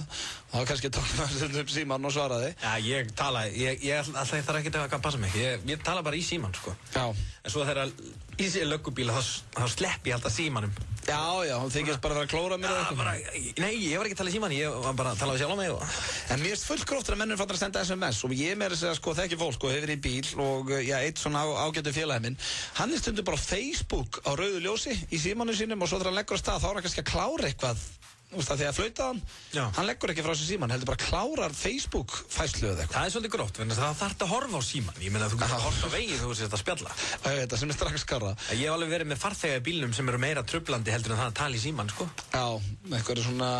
þá kannski tók maður upp símann og svaraði. Já, ég þarf ekki að passa mig, ég tala bara í símann, sko. Já. En svo þegar í sig löggubíla, þá slepp ég alltaf símannum Já, hún þykist bara að vera að klóra mér Nei, ég var ekki að tala í síman, ég var bara að tala við sjálf á mig En mér finnst fullgróftur að mennur fattar að senda SMS og ég með þess að sko þekki fólk og hefur í bíl og eitt svona ágættu félagi minn hann stundur bara á Facebook á rauðu ljósi í símanu sínum og svo þegar hann leggur á stað þá hann kannski að klára eitthvað þegar flautað hann leggur ekki frá sér síman heldur bara klárar Facebook fæslu eða eitthvað Það svolítið gróft, það þarf að horfa á síman ég meina þú getur að horfa á vegið þú sést að spjalla Þetta sem strax skarra Ég hef alveg verið með farþega í bílnum sem eru meira trublandi heldur en það að tala í síman sko Já, eitthvað svona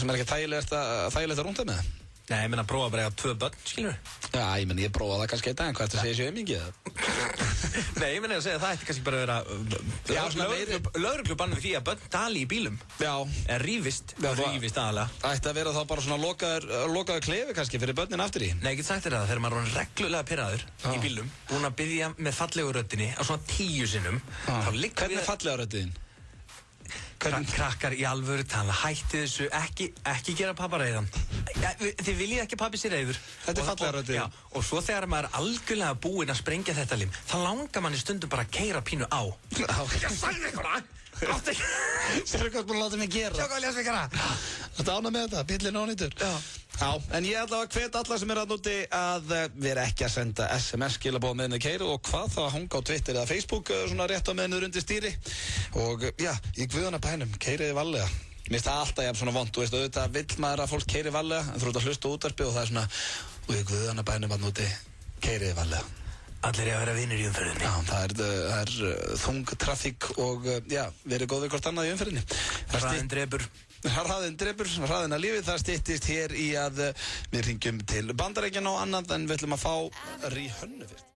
sem ekki þægilegt að rúnda með Nei, ég meina að prófa bara að 2 börn, skilur Já, ég meina ég prófa það kannski eitt dag en hvað ertu að segja sér mikið Nei, ég meina að segja það ætti kannski bara að vera lögreglubann við því að börn tali í bílum Já rífist aðalega Ætti að vera þá bara svona lokaður klefi kannski fyrir börnin aftur í Nei, ég get sagt þér það, þegar maður er reglulega pirraður í bílum búin að biðja með fallegu röddinni á svona 10 sinnum Hvernig er fallega röddin? Krakkar í alvöru tala, hætti þessu, ekki gera pappa reiðan Þið viljið ekki pappi sér reiður Þetta er fallega röddin Og svo þegar maður er algjörlega búinn að sprengja þetta lim þá langar manni stundum bara að keyra pínu á Ég sagði ykkur það Sérðu hvað búin að láta mig gera Sjá hvað ég læs mig gera Þetta ána með þetta, bíllinn ónýtur Já, en ég ætla að hvet alla sem er að núti að vera ekki að senda SMS-skilabóð með henni keyru og hvað þá að hanga á Twitter eða Facebook svona rétt á með henni undir stýri og já, í guðana bænum, keyriði varlega Mér finnst það alltaf jafn svona vont, þú veist, auðvitað vill maður að fólk keyri varlega en þú ert að hlusta á útvarpið og það er svona og í guðana bænum að núti, keyriði varlega Allir að vera vinir í umferðinni Já, það er þung trafík og já, verið góð við hvort annað í umferðinni Hraðinn drepur hraðinn að lífið, það styttist hér í að við hringjum til Bandaríkjanna og annað en við ætlum að fá Rihanna fyrst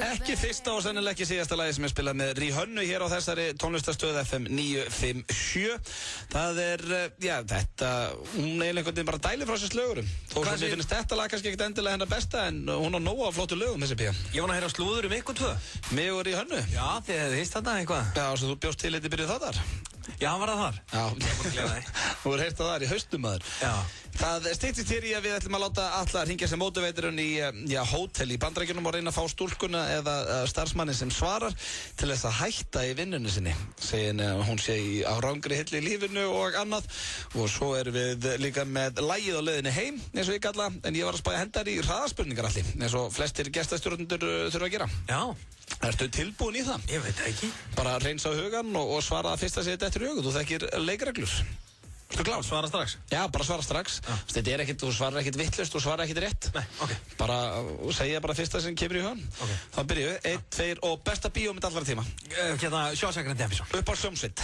Ekki fyrsta og sennilega ekki síðasta lagi sem ég spilað með Rihanna hér á þessari tónlistarstöð FM 957 Það er, já, þetta hún er einhvern veginn bara dæli frá sér slögurum þó sem ég finnst þetta lag kannski ekkert endilega hennar besta en hún á nóga flottu lögum þessi pía Ég vona að heyra slúður ykkur 2 Mig og Rihanna Já, þið hefði hýst þetta eitthvað Já, svo þú bjóst til eitthvað byrjuð þar Já, var það þar? Já, þú er heyrt það þar í haustum maður Já Það styttist hér í að við ætlum að láta alla hringja sem mótiveiturinn í hótel í Bandaríkjunum og reyna að fá stúlkuna eða starfsmanni sem svarar til þess að hætta í vinnunni sinni segin hún sé á rangri hillu í lífinu og annað og svo erum við líka með lagið á leiðinni heim eins og ég kalla en ég var að spæja hendar í hraðaspurningar allir eins og flestir gestastjórnendur þurfa að gera Já Ertu tilbúin í það? Ég veit ekki Bara reynsa á hugan og svara að fyrsta séð þetta í huga þú þekkir leikreglur Þú klár, svara strax? Já, bara svara strax Þetta er ekkit, þú svarar ekkit vittlust, þú svarar ekkit rétt Nei, ok Bara, segja bara fyrsta sem kemur í hugan Ok Þá byrjuðu, 1, 2 og besta bíómynd allra tíma Hérna, Shawshank Redemption Upp á hljómsveit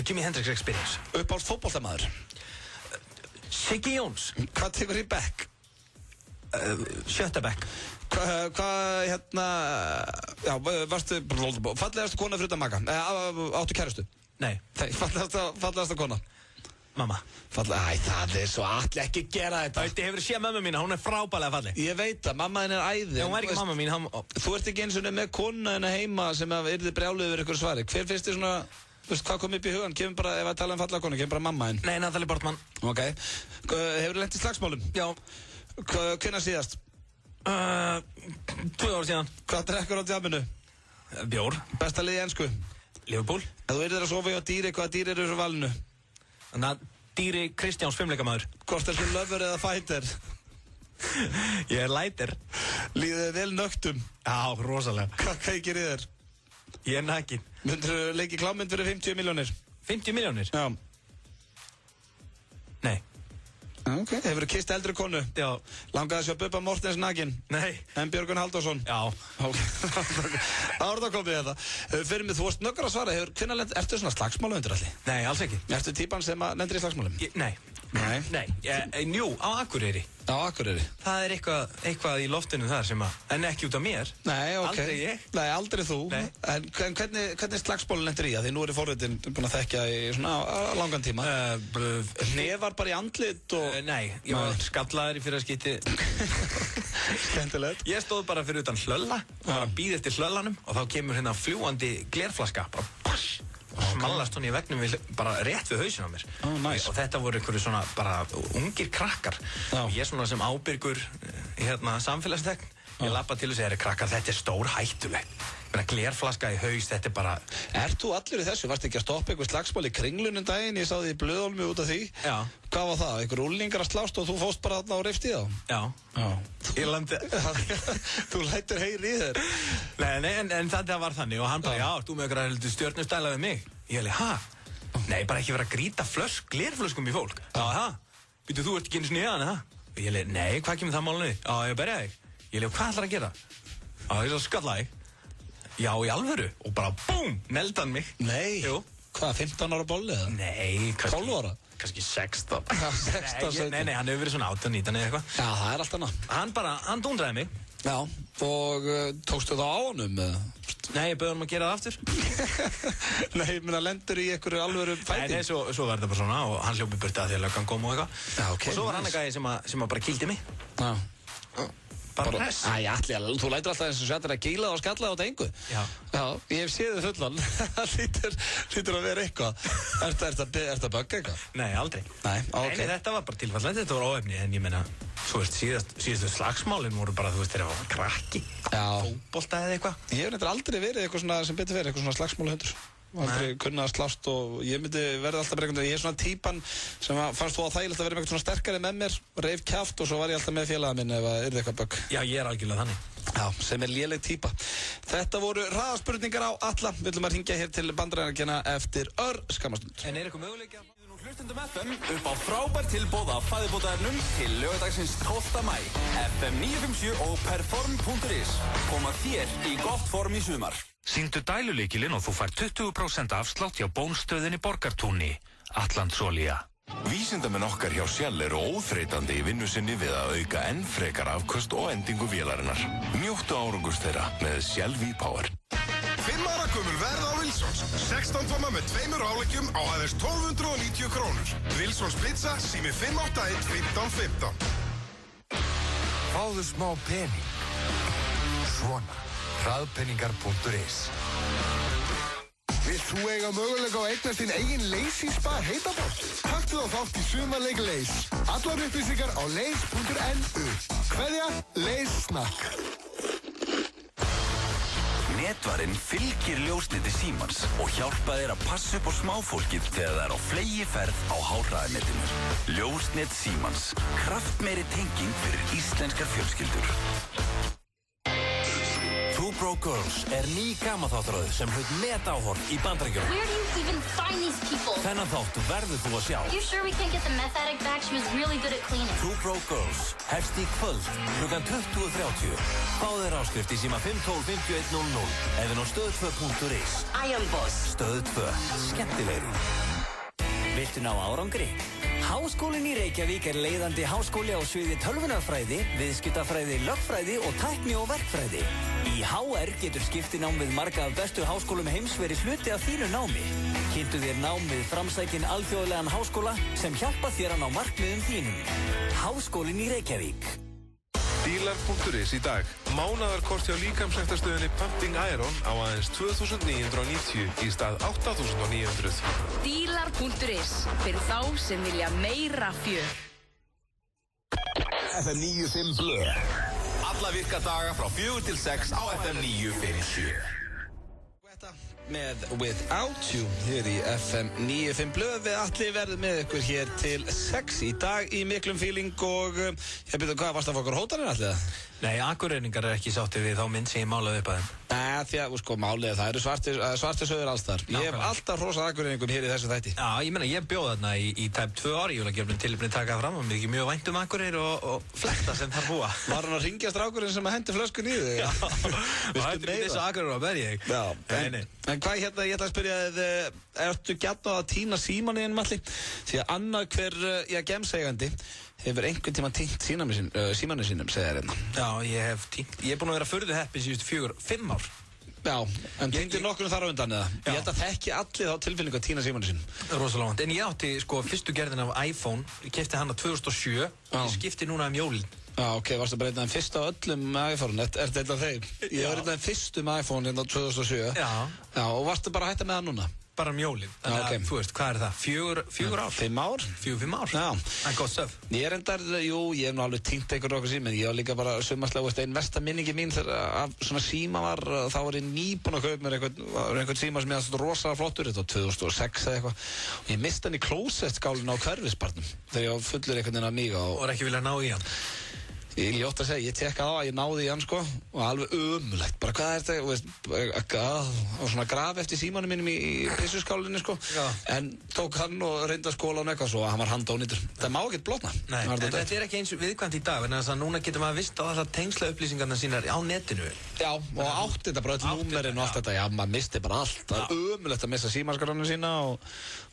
Jimi Hendrix Experience Upp á fótboltamaður Siggi Jóns Hvað tekur í bekk? Sjötta bekk Hvað, hérna Já, varstu fallegastu kona fyrir utan maka Áttu kærustu? Nei Fallegasta kona? Mamma Æ, það er svo allir ekki gera þetta Þetta hefur séð mömmu mína, hún er frábælega falleg Ég veit það, mamma henni er æði Hún er ekki mamma mín Þú ert ekki eins og með kona henni heima sem yrði brjáluð yfir ykkur svari Hver finnst þið svona, þú veist, hvað kom upp í hugan? Kemur bara, ef að tala um fallega konu, kemur bara mamma henni Nei, Natalie Portman Ok, hefur lent í slagsmálum? Já Hvenær síðast? 2 ár síðan Hvað drekkur á djaminu? Bjór Besta liði í ensku? Liverpool Ef þú yrðir að sofa hjá dýri, hvaða dýri eru svo valinu? Þannig að dýri Kristjáns fimmleikamaður Hvort er þú lover eða fighter? Ég er lighter Líður þið vel nögtum? Já, rosalega Hvað kveikir í þér? Ég er nakin Myndir þú leiki klámynd fyrir 50 milljónir? 50 milljónir? Já Nei Ok, hefur þú kysst eldri konu? Já. Langaði að sjá Bubba Mortens nakinn? Nei. En Björgun Halldórsson? Já. Ok, þá er það komið þetta. Fyrir mig, þú varst nöggur að svara, ertu svona slagsmálahundur allir? Nei, alls ekki. Ertu típan sem lendir í slagsmálum? Nei. Jú, á Akureyri. Á Akureyri? Það er eitthvað í loftinu þar sem að, en ekki út af mér. Nei, ok. Aldrei ég. Nei, aldrei þú. Nei. En hvernig slagsmálun lendir í það? Því nú er forritin búin að þekkja í svona langan tíma. Nefar bara í andlit og... Nei, ég var skallaður í fyrra skipti. Skemmtilegt. Ég stóð bara fyrir utan hlölla og var að bíða eftir hlöllanum og þá kemur hérna fljúandi glerflaska, bara bass. Smallast hún í vegnum bara rétt við hausinn á mér. Nice. Og þetta voru einhverju svona bara ungir krakkar. Og ég svona sem ábyrgur samfélagsþegn, ég lappa til þess að krakkar, þetta er stór hættulegt. Glerflaska í haus, þetta er bara... Ert þú allur í þessu? Varst ekki að stoppa einhver slagsmál í Kringlunum daginn? Ég sá því í Blöðholmi út af því. Já. Hvað var það? Einhver úllingar að slást og þú fóst bara þarna og reyfti þá? Já. Ég landi... Þú lætur heyri í þér. Nei, en þetta var þannig og hann bara, já, þú með ykkur að stjörnustæla við mig. Ég heli, Nei, bara ekki vera að grýta glerflöskum í fólk. Býtu, þú ert ekki einu sniðan, Ég heli, nei, hvað kemur það málunni? Ég berja þig. Ég heli, hvað ætlar að gera? Ég svo skalla þig. Já, í alvöru. Og bara BOOM! Neldi hann mig. Nei. Jú. Hvað, 15 ára bolli eða? Nei, kannski... 12 ára? Kannski 16. 16, Nei, hann hefur verið svona 18, 19 eða eitthvað. Já, það er allt annað. Hann dúndraði mig. Já, og tókstu það á honum? Nei, ég bauði honum að gera það aftur. Nei, ég meina, lendur í einhverju alvöru fæting? Nei, svo var þetta bara svona og hann hljópi burti að því að löggan kom og eitthvað. Já, ok. Og svo var hann eitthvað sem bara kýldi mig. Já. Bara hress. Þú lætur alltaf eins og sættir að gíla og skalla á þetta engu. Já, ég hef séð þið fullan. Það lítur að vera eitthvað. Ertu að bugga eitthvað? Nei, aldrei. Nei, ok. Nei, þetta var bara tilfallandi, þetta var óefni, en ég meina, þú veist, síðustu slagsmálin voru bara, þú veist, þegar það var krakki. Já. Fótbolta eða eitthvað. Ég hef nefndir aldrei verið eitthvað svona, sem betur verið, eitthvað svona slagsmálahundur. Aldrei kunnað að slást og ég myndi verða alltaf bara einhvern veginn, ég er svona típan sem fannst þú að þægilegt að vera með eitthvað svona sterkari með mér, reif kjaft og svo var ég alltaf með félaga minn ef það yrði eitthvað bögg. Já, ég er algjörlega þannig. Já, sem er léleg típa. Þetta voru hraðaspurningar á alla, við ætlum að hringja hér til bandarækjana eftir skamastund. En er eitthvað möguleika? Hlustendum FM upp á frábær tilboð af fæðibótaefnum til laugardagsins 12. maí. FM 957 og perform.is koma þér í gott form í sumar. Sýndu dælulykilinn og þú fær 20% afslátt hjá Bónstöðinni Borgartúni. Atlandsolía. Vísindamenn okkar hjá Shell eru óþreytandi í vinnu sinni við að auka enn frekar afköst og endingu vélarinnar. Njóttu árangurs þeirra með Shell V-Power. 5 ára gömul verð á Wilsons. 16 tomma með 2 rálegjum á aðeins 1290 krónur. Wilsons pizza, sími 581 1515. Fáðu smá pening. Svona. Hraðpenningar.is. Vilt þú eiga möguleika á að eignast þinn eigin Lazy Spar heitabátt? Taktu þá þátt í sumarleik Lays. Allar upplýsingar á lays.nu. Kveðja, Lays Snack. Netvarinn fylgir ljósneti Símans og hjálpa þér að passa upp á smáfólkið þegar það er á fleygiferð á háhraðanetinu. Ljósnet Símans. Kraftmeiri tenging fyrir íslenskar fjölskyldur. Two Broke Girls er ný gamaþáttaröð sem hlaut metáhorf í Bandaríkjunum. Where do you even find these people? Þennan þátt verður þú að sjá. You sure we can't get the meth addict back? She was really good at cleaning. Two Broke Girls hefst í kvöld klukkan 20:30. Fáðu þér áskrift í síma 512-5100 eða ná stöð2.is. I am boss. Stöð 2. Skemmtilegri. Viltu ná árangri? Háskólinn í Reykjavík er leiðandi háskóli á sviði tölvunarfræði, viðskiptafræði, lögfræði og tækni og verkfræði. Í HR getur skiptinám við marga af bestu háskólum heims verið hluti af þínu námi. Kynntu þér nám við framsækinn alþjóðlegan háskóla sem hjálpa þér að ná markmiðum þínum. Háskólinn í Reykjavík. Dílar.is í dag. Mánaðarkort hjá líkamsræktarstöðinni Pumping Iron á aðeins 2.990 í stað 8.900. Dílar.is fyrir þá sem vilja meira fjör. FM 95 Blöð. Alla virka daga frá 4 til 6 á FM 957. Með Without You hér í FM 95 Blöð. Við allir verðum með ykkur hér til 6 í dag í miklum feeling og ég byrju hvað varst að fá okkur hótanir allir? Nei, Akureyringar ekki sáttið við þá mynd sem ég málaði upp að þeim. Nei, því að, sko, málið, það eru svartir sögur alls þar. Ég hef alltaf hrósað Akureyringum hér í þessu þætti. Já, ég meina, ég bjóð þarna í tæp 2 ári, ég vil að gefa mér tilefni taka það fram og mér ekki mjög vænt Akureyri og fletta sem þar búa. Var hann að ringja strákurinn sem að hendi flöskun í þig? Já, og hætti mér þessu Akureyri að berja ég. Já, en hvað hérna, ég ætla að spyrja þið, ertu gjarnan að týna símanni innum allir? Því að annað hver, gemseigandi hefur einhvern tíma týnt símanni sínum, segja þér hérna. Já, ég er búinn að vera furðu heppinn síðustu 5 ár. Já, en týndir nokkur þar á undan eða? Ég held að þekki allir þá tilfinningu að týna símanni sínum. Rosalega vant, en ég átti sko fyrstu gerðin af iPhone, ég keypti hana 2007, ég skipti núna jólin. Já, ok, varstu bara einn af þeim fyrst á öllum iPhone, er þetta einn af þeim? Ég var einn af þeim fyrstu með iPhone hérna 2007. Já, og varstu bara að hætta með það núna? Bara jólin, þannig að þú veist, hvað er það? 4 ár? 5 ár? 4-5 ár? Já. Það er gott stöf. Ég er endar, ég hef nú alveg týnt einhver okkur síma, en ég var líka bara sumarslega, einn versta minningi mín þegar af svona síma var, þá var ég nýbúinn að kaupa mér einhvern síma sem ég hafði rosalega flottur, þetta var 2006 eða eitthvað, og ég misti hann í klósettskálinu á Hverfisbarnum, þegar ég var fullur einhvern veginn að míga. Og ekki vilja ná í hann? Ég ljótt að segja, ég tekkaði á að ég náði í hann sko og alveg ömulegt, bara hvað er þetta, veist, og svona graf eftir símanum mínum í pissuskálinni sko. En tók hann og reyndi að skóla hann eitthvað svo að hann var handónýtur. Það má ekkert blotna. Nei, en þetta er ekki eins viðkvæmt í dag, en þess að núna getur maður vist á þessar tengsla upplýsingarna sínar á netinu. Já, og átti þetta bara öll númerin og allt þetta, já, maður misti bara allt. Það er ömulegt að missa símaskrána sína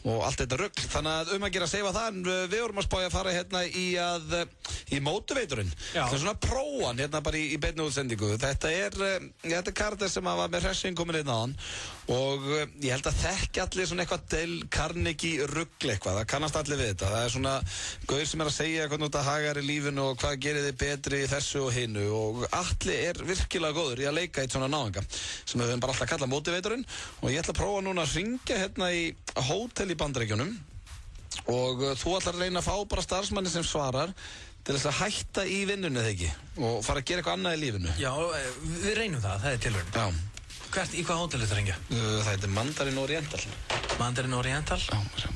og allt þetta rugl. Þannig að að gera að seifa það, en við vorum að spája að fara hérna í Motivatorinn. Það er svona prófan hérna bara í beinni útsendingu. Þetta er karakter sem var með hressing komin inn á hann og ég held að þekki allir svona eitthvað Dale Carnegie rugl eitthvað. Það kannast allir við þetta. Það er svona gauður sem er að segja hvernig þetta hagar í lífinu og hvað gerir þið betri í þessu og hinu og allir er virkilega góður í að leika eitt svona náðanga sem við höfum bara alltaf kallað Motivatorinn og ég ætla að prófa núna að hringja hérna í hótel í Bandaríkjunum og þú ætlar að reyna að fá bara starfsmanni sem svarar til þess að hætta í vinnunni þegar ekki og fara að gera eitthvað annað í lífinu. Já, við reynum það er tilhörn. Já. Í hvað hótel þetta ringja? Það heitir Mandarin Oriental. Mandarin Oriental? Já, sjá.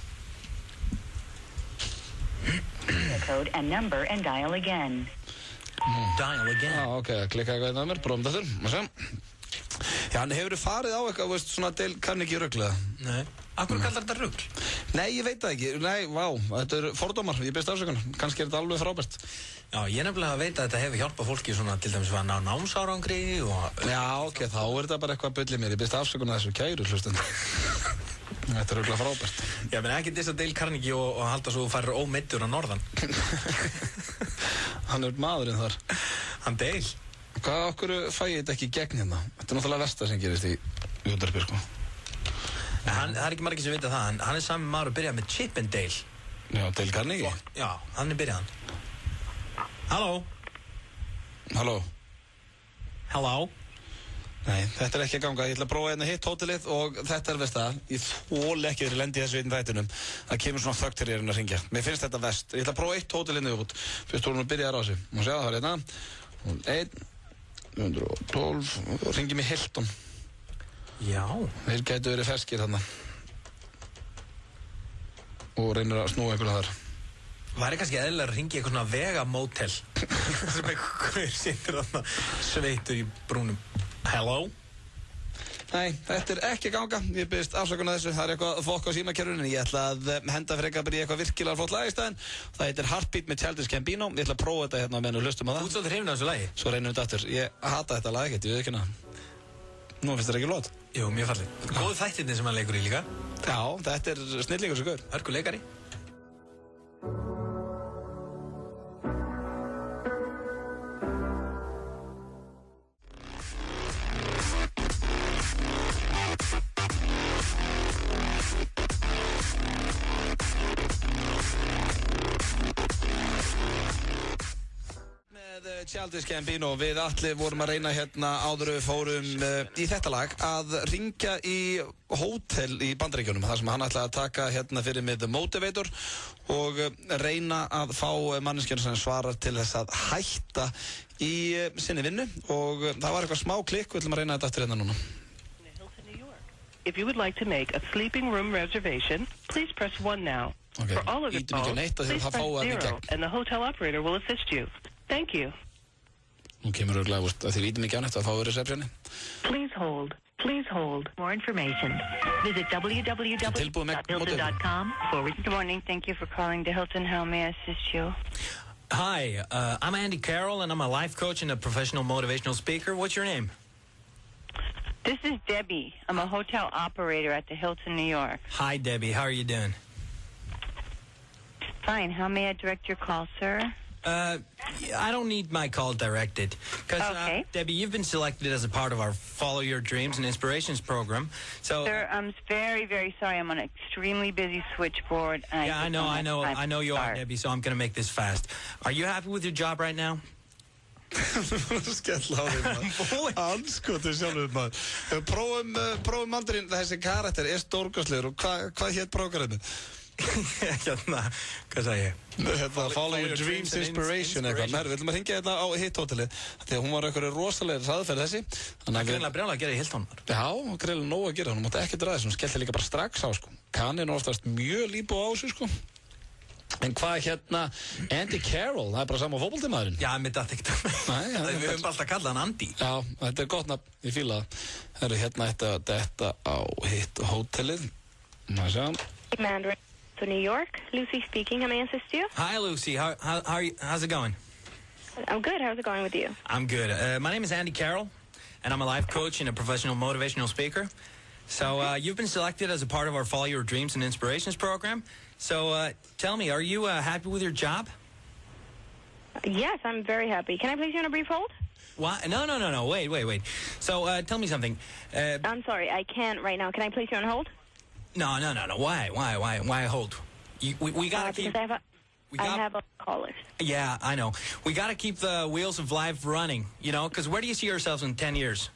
Code and number and dial again. Dial again? Já, ok, klikka eitthvað inn á mér, prófum þetta þurr. Já, hann hefur farið á eitthvað, veist, svona Dale Carnegie rugglega. Nei. Akkur kallar þetta rugl? Nei, ég veit það ekki. Nei, vá, þetta er fordómar. Ég byrst afsökunar. Kannski er þetta alveg frábært. Já, ég nefnilega veit að þetta hefur hjálpað fólki svona til dæmis að ná námsárangri og... Já, ok, þá er þetta bara eitthvað bullið mér. Ég byrst afsökunar þessu kæru hlustandi. Þetta er ruglega frábært. Já, menn ekki þess að Dale Carnegie og halda svo þú færir ómeiddur á norðan. Hann er maðurinn þar. Hann Dale. Hvað okkur fæ ég þetta ekki í gegn hérna? Þetta er náttúrulega versta sem gerist í útvarpi, sko. Það er ekki margir sem vita það, hann er sami maður að byrja með Chip and Dale. Já, Dale Carnegie? Já, hann er byrjað. Halló? Halló? Halló? Nei, þetta er ekki að ganga. Ég ætla að prófa hérna hitt hótelið og þetta er veist það. Ég þól ekki þegar ég lendi í þessu einn þættinum. Það kemur svona þögg til ég að ringja. Mér finnst þetta vest. Ég ætla að prófa eitt hótel hérna út. Fyrst þú erum að byrja þar á þessu. Má sjá það er hérna. 112. Ringi mig Hilton. Já. Þeir gætu verið ferskir þarna. Og reynir að snúa einhverja þar. Væri kannski eðlilega að ringi eitthvað svona vegamótel. Sem einhver sittur þarna sveitur í brúnum. Hello? Nei, þetta er ekki að ganga. Ég byrst afsökunar þessu. Það er eitthvað fokk á símakerfinu. Ég ætla að henda frekar bara í eitthvað virkilega flott lag í staðinn. Það heitir Heartbeat með Childish Gambino. Ég ætla að prófa þetta hérna meðan við hlustum á það. Þú ert svolítið hrifinn af þessu lagi? Svo reynum við þetta aftur. Ég hata þetta lag ekkert, ég veit ekki hana. Nú finnst þetta ekki lót. Jú, mjög fallið. Góðu þættirni sem hann leikur í líka. Já, þetta er snillingur sem gaur. Hörku leikari. Childish Gambino, við allir vorum að reyna hérna áður við fórum í þetta lag að ringja í hótel í Bandaríkjunum þar sem hann ætlaði að taka hérna fyrir með The Motivator og reyna að fá manneskjörn sem svarar til þess að hætta í sinni vinnu og það var eitthvað smá klikk, við ætlum að reyna þetta aftur hérna núna. If you would like to make a sleeping room reservation, please press 1 now. Okay. For all of your calls, please press 0 and the hotel operator will assist you. Thank you. Nú kemur örugglega, veist, að þið vitum ekki á neitt að fá receptioni. Please hold. Please hold. More information. Visit www.hilton.com. Good morning. Thank you for calling the Hilton. How may I assist you? Hi, I'm Andy Carroll, and I'm a life coach and a professional motivational speaker. What's your name? This is Debbie. I'm a hotel operator at the Hilton, New York. Hi, Debbie. How are you doing? Fine. How may I direct your call, sir? I don't need my call directed. Because, Okay. Debbie, you've been selected as a part of our Follow Your Dreams and Inspirations program. So, Sir, I'm very, very sorry. I'm on an extremely busy switchboard. And yeah, I know you are, Debbie, so I'm going to make this fast. Are you happy with your job right now? Skell á þig maður. Anskotur sjálfur maður. Prófum mandarinn, þessi karakter stórkostlegur og hvað hét prógramið? Hérna, hvað sagði ég? Follow Your Dreams Inspiration eitthvað. Við ætlum að hringja hérna á Hitt-hótelið. Þegar hún var eitthvað rosalega hraðferð þessi. Það er greinlega brjálægt að gera í Hilton. Já, greinlega nóg að gera. Hún mátti ekki draða þessu. Hún skellti líka bara strax á, sko. Kaninn oftast mjög líbó á þessu, sko. En hvað hérna, Andy Carroll, það er bara sama fótboltamaðurinn. Já, mér datt ekkert. Við höfum alltaf kallað hann Andy. Já, þetta gott nafn, ég fíla það. Það eru hérna þetta á Hitt-hótelið. Mandarin to New York. Lucy speaking. How may I assist you? Hi, Lucy. How's it going? I'm good. How's it going with you? I'm good. My name is Andy Carroll, and I'm a life coach and a professional motivational speaker. So you've been selected as a part of our Follow Your Dreams and Inspirations program. So tell me, are you happy with your job? Yes, I'm very happy. Can I place you on a brief hold? What? No. Wait. So tell me something. I'm sorry, I can't right now. Can I place you on hold? No. Why hold? We gotta keep... Because I have a caller. Yeah, I know. We gotta keep the wheels of life running, you know, because where do you see yourselves in 10 years?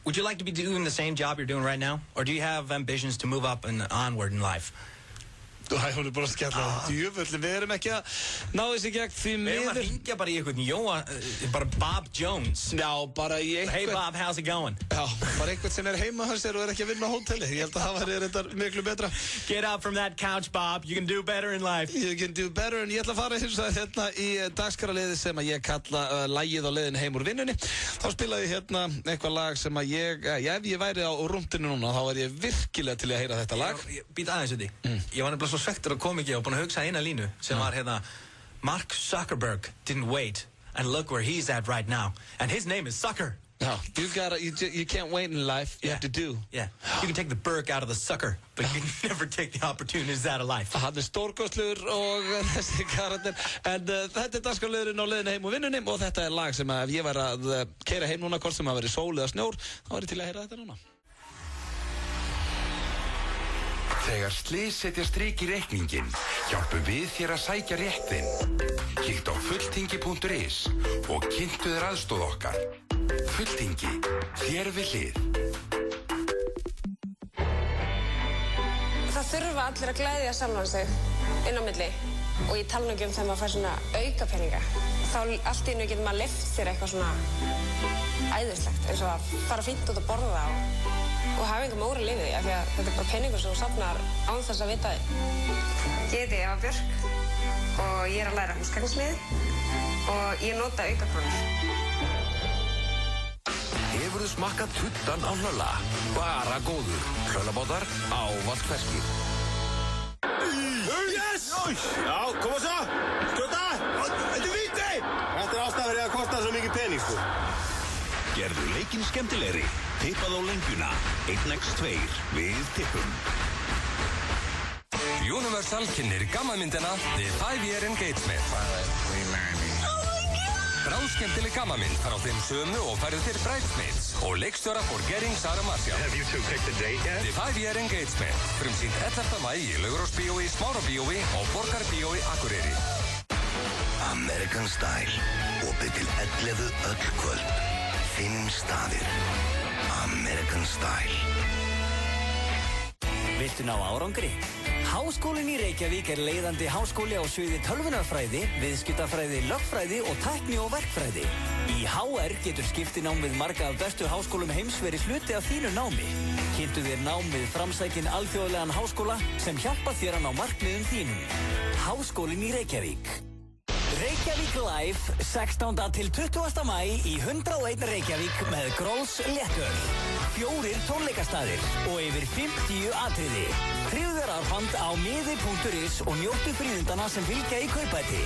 Would you like to be doing the same job you're doing right now? Or do you have ambitions to move up and onward in life? Hún bara skellað djúvöldin, við erum ekki að ná þessi gegn því miður. Við erum að hringja bara í einhvern bara Bob Jones. Já, bara í einhvern. Hey Bob, how's it going? Já, bara einhvern sem heima hans og ekki að vinna á hóteli. Ég held að það væri reyndar miklu betra. Get up from that couch, Bob. You can do better in life. You can do better, en ég ætla að fara hérna í dagskráraliði sem að ég kalla lagið á leiðin heim úr vinnunni. Þá spilaði ég hérna eitthvað lag sem að ef ég væri á rúndinu núna, þá væri ég virkilega til að heyra þetta lag. Být aðeins við því. Ég var nefnilega svo svektur að koma ekki og búin að hugsa eina línu sem var hérna Mark Zuckerberg didn't wait and look where he's at right now and his name is Sucker. No, you can't wait in life, you have to do. Yeah, you can take the Berg out of the sucker but you can never take the opportunities out of life. Hann stórkostlegur og þessi karakter en þetta dagskrárliðurinn á leiðinni heim úr vinnunni og þetta lag sem ef ég var að keyra heim núna hvort sem að veri sól eða snjór þá var ég til að heyra þetta núna. Þegar slys setja strik í reikningin, hjálpum við þér að sækja rétt þinn. Kíktu á fulltingi.is og kynntu þér aðstoð okkar. Fulltingi, þér við hlið. Það þurfa allir að glæðja sjálfan sig inn á milli og ég tala nú ekki þegar maður fær svona aukapeninga. Þá allt í einu getur maður leyft sér eitthvað svona æðislegt eins og að fara fínt út að borða og hafa enga móra lífið því af því að þetta bara peningur sem þú safnar án þess að vita því. Ég heiti Eva Björk og ég að læra húsgagnasmíði og ég nota aukakrónur. Hefurðu smakkað tuttan á Hlölla? Bara góður. Hlöllabátar ávallt ferskir. Yes! Já, koma svo! Skjóta! Þetta er víti! Þetta ástæður að kosta svo mikið pening, sko. Gerðu leikinn skemmtilegri. Tippað á lengjuna. 1x2 við tippum. Universal kynnir gammamyndina The 5-Year Engagement. Bráðskemmtileg gammamynd þar á þeim sömu og færðu til Bridesmaids og leikstjóra Borgering Sara Marshall. Have you two picked a date yet? The 5-Year Engagement. Frumsýnt 11. maí í Laugarásbíói, Smárabíói og Borgarbíói Akureyri. American Style. Opið til 11 öll kvöld. 5 staðir. American Style. Viltu ná árangri? Háskólinn í Reykjavík leiðandi háskóli á sviði tölvunarfræði, viðskiptafræði, lögfræði og tækni og verkfræði. Í HR getur skiptinám við marga af bestu háskólum heims verið hluti af þínu námi. Kynntu þér nám við framsækinn alþjóðlegan háskóla sem hjálpa þér að ná markmiðum þínum. Háskólinn í Reykjavík. Reykjavík Live 16. til 20. maí í 101 Reykjavík með Grolls Léttöl. 4 tónleikastaðir og yfir 50 atriði. Tryggðu þér árband á miði.is og njóttu fríðindana sem fylgja í kaupæti.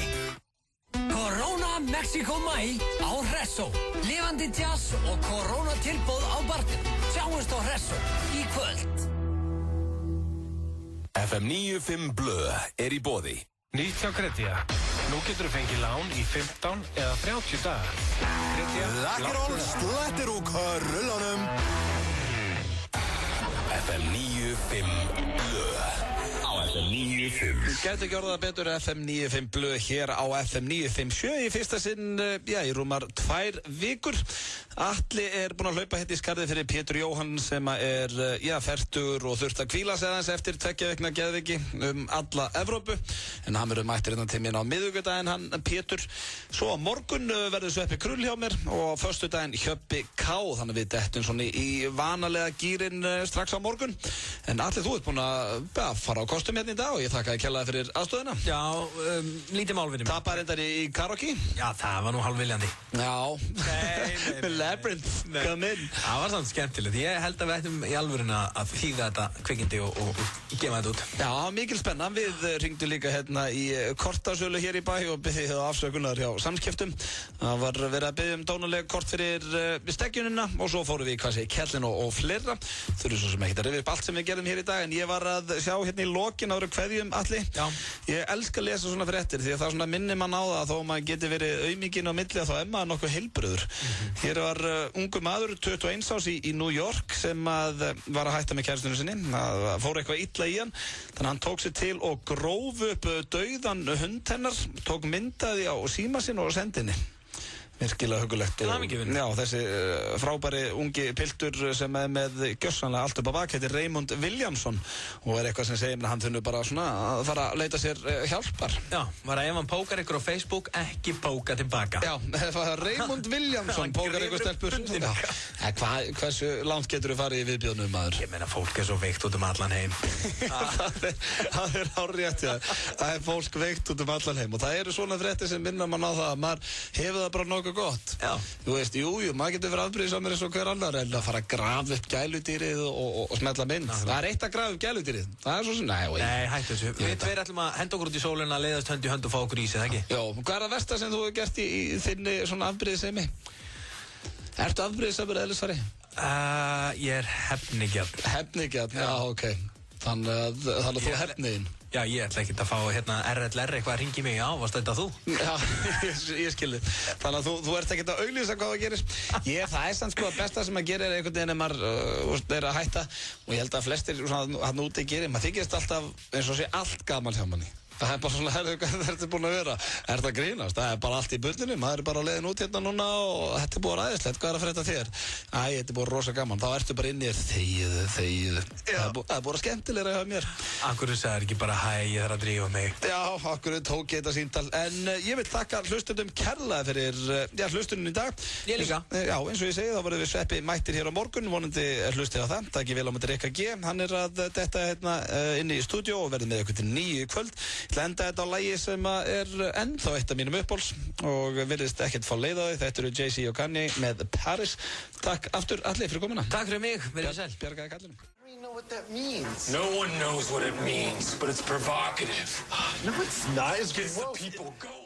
Corona Mexico Mæ á Hressó. Lifandi jazz og Corona tilboð á barnum. Sjáumst á Hressó í kvöld. FM 95 Blö í boði. Nýtt hjá Kredia. Nú getur þú fengið lán í 15 eða 30 dagar. Kredia. Lakkerol slettir úr körulunum. FM 95 Blö á FM 95. Þú gæti ekki orðað betur FM 95 Blö hér á FM 957 í fyrsta sinn, í rúmar 2 vikur. Atli búinn að hlaupa hérna í skarðið fyrir Pétur Jóhann sem fertugur og þurft að hvíla sig aðeins eftir 2 vikna geðveiki alla Evrópu. En hann verður mættur innan til mín á miðvikudaginn, hann Pétur. Svo á morgun verður Sveppi Krull hjá mér og á föstudaginn Hjöppi K. Þannig við dettum svona í vanalega gírinn strax á morgun. En Atli, þú ert búinn að fara á kostum hérna í dag og ég þakka þér kærlega fyrir aðstöðuna. Já, lítið málvinni. Tapar reyndar í karaoke? Já, það var nú hálfviljandi. Já. Labyrinth, come in. Það var samt skemmtilegt. Ég held að við ættum í alvörinu að þýða þetta kvikindi og gefa þetta út. Já, mikil spenna. Við ringdum líka hérna í kortasölu hér í bæ og byrðið afsökunar hjá Samskiptum. Það var verið að biðja dónalega kort fyrir steggjunina og svo fórum við í kellin og fleira. Þurfum svo sem ekki að rifja upp allt sem við gerðum hér í dag, en ég var að sjá hérna í lokin ára kveðjum Atli. Já. Ég elska að lesa svona fréttir því að það svona minnir mann á það þó maður geti verið auminginn á milli að þá maður nokkuð heilbrigður. Hér var ungur maður, 21 árs í New York sem var að hætta með kærastunni sinni. Það fór eitthvað illa í hann, þannig að hann tók sér til og gróf upp dauðan hund hennar, tók myndaði á síma sinn og sendi henni. Virkilega hugulegt. Já, þessi frábæri ungi piltur sem með gjörsanlega allt upp á bak heitir Raymond Williamson og eitthvað sem segir að hann þurfi bara svona að fara að leita sér hjálpar. Já, var að ef hann pókar ykkur á Facebook, ekki póka tilbaka. Já, Raymond Williamson pókar ykkur stelpur. Hversu langt getur þú farið í viðbjóðnum, maður? Ég meina, fólk svo veikt út allan heim. Það hárrétt, já. Það fólk veikt út allan heim og það eru svona fréttir sem minna mann á það að maður hefur það bara nokkuð gott. Já. Þú veist, jú, maður getur verið afbrýðisamur eins og hver annar en að fara að grafa upp gæludýrið og smetla mynd. Það er eitt að grafa upp gæludýrið. Það er svo sem, nei, hættu þessu. Við tveir ætlum að henda okkur út í sólina, leiðast hönd í hönd og fá okkur ísið, ekki? Já, hvað er það versta sem þú hefur gert í þinni svona afbrýðisemi? Ertu afbrýðisamur eðlisfari? Ég hefnigjarn. Hefnigjarn, já, ok. Þannig að þú hefniðinn. Já, ég ætla ekki að fá RLR eitthvað að ringi mig á, varst þetta þú? Já, ég skilði. Þannig að þú ert ekki að auglýsa hvað það gerir. Það er sann að besta sem að gera er einhvern veginn ef maður er að hætta og ég held að flestir hann úti gerir. Maður þykist alltaf eins og sé allt gaman hjá manni. Það er bara svona, hvað þetta búin að vera? Er þetta grínast? Það er bara allt í bullinu, maður er bara á leiðin út hérna núna og þetta búið ræðislegt, hvað er að frétta þér? Þetta búið rosa gaman, þá ertu bara inn í þegið. Það er búið skemmtilegra hjá mér. Akkur sagði ekki bara hæ, ég þarf að drífa mig. Já, akkur tók ég þetta síntal, en ég vil þakka hlustundum kærlega fyrir hlustunum í dag. Ég líka. Já, eins og ég segi, þá verðum við Sveppi mættir hér á morgun, vonandi hlustið á það. Takk vel á með Rikka G, hann er að detta hérna inn í stúdíó og verður með ykkur til 9 kvöld. Ég ætla að enda þetta á lagi sem er ennþá eitt af mínum uppbóls og virðist ekkert fá leið á því. Þetta eru Jay-Z og Kanye með Paris. Takk aftur Atli fyrir komuna. Takk fyrir mig, verið sæl. Bjargaði kallinum. Know what that means. No one knows what it means, but it's provocative. No, it's not. It gets the people going.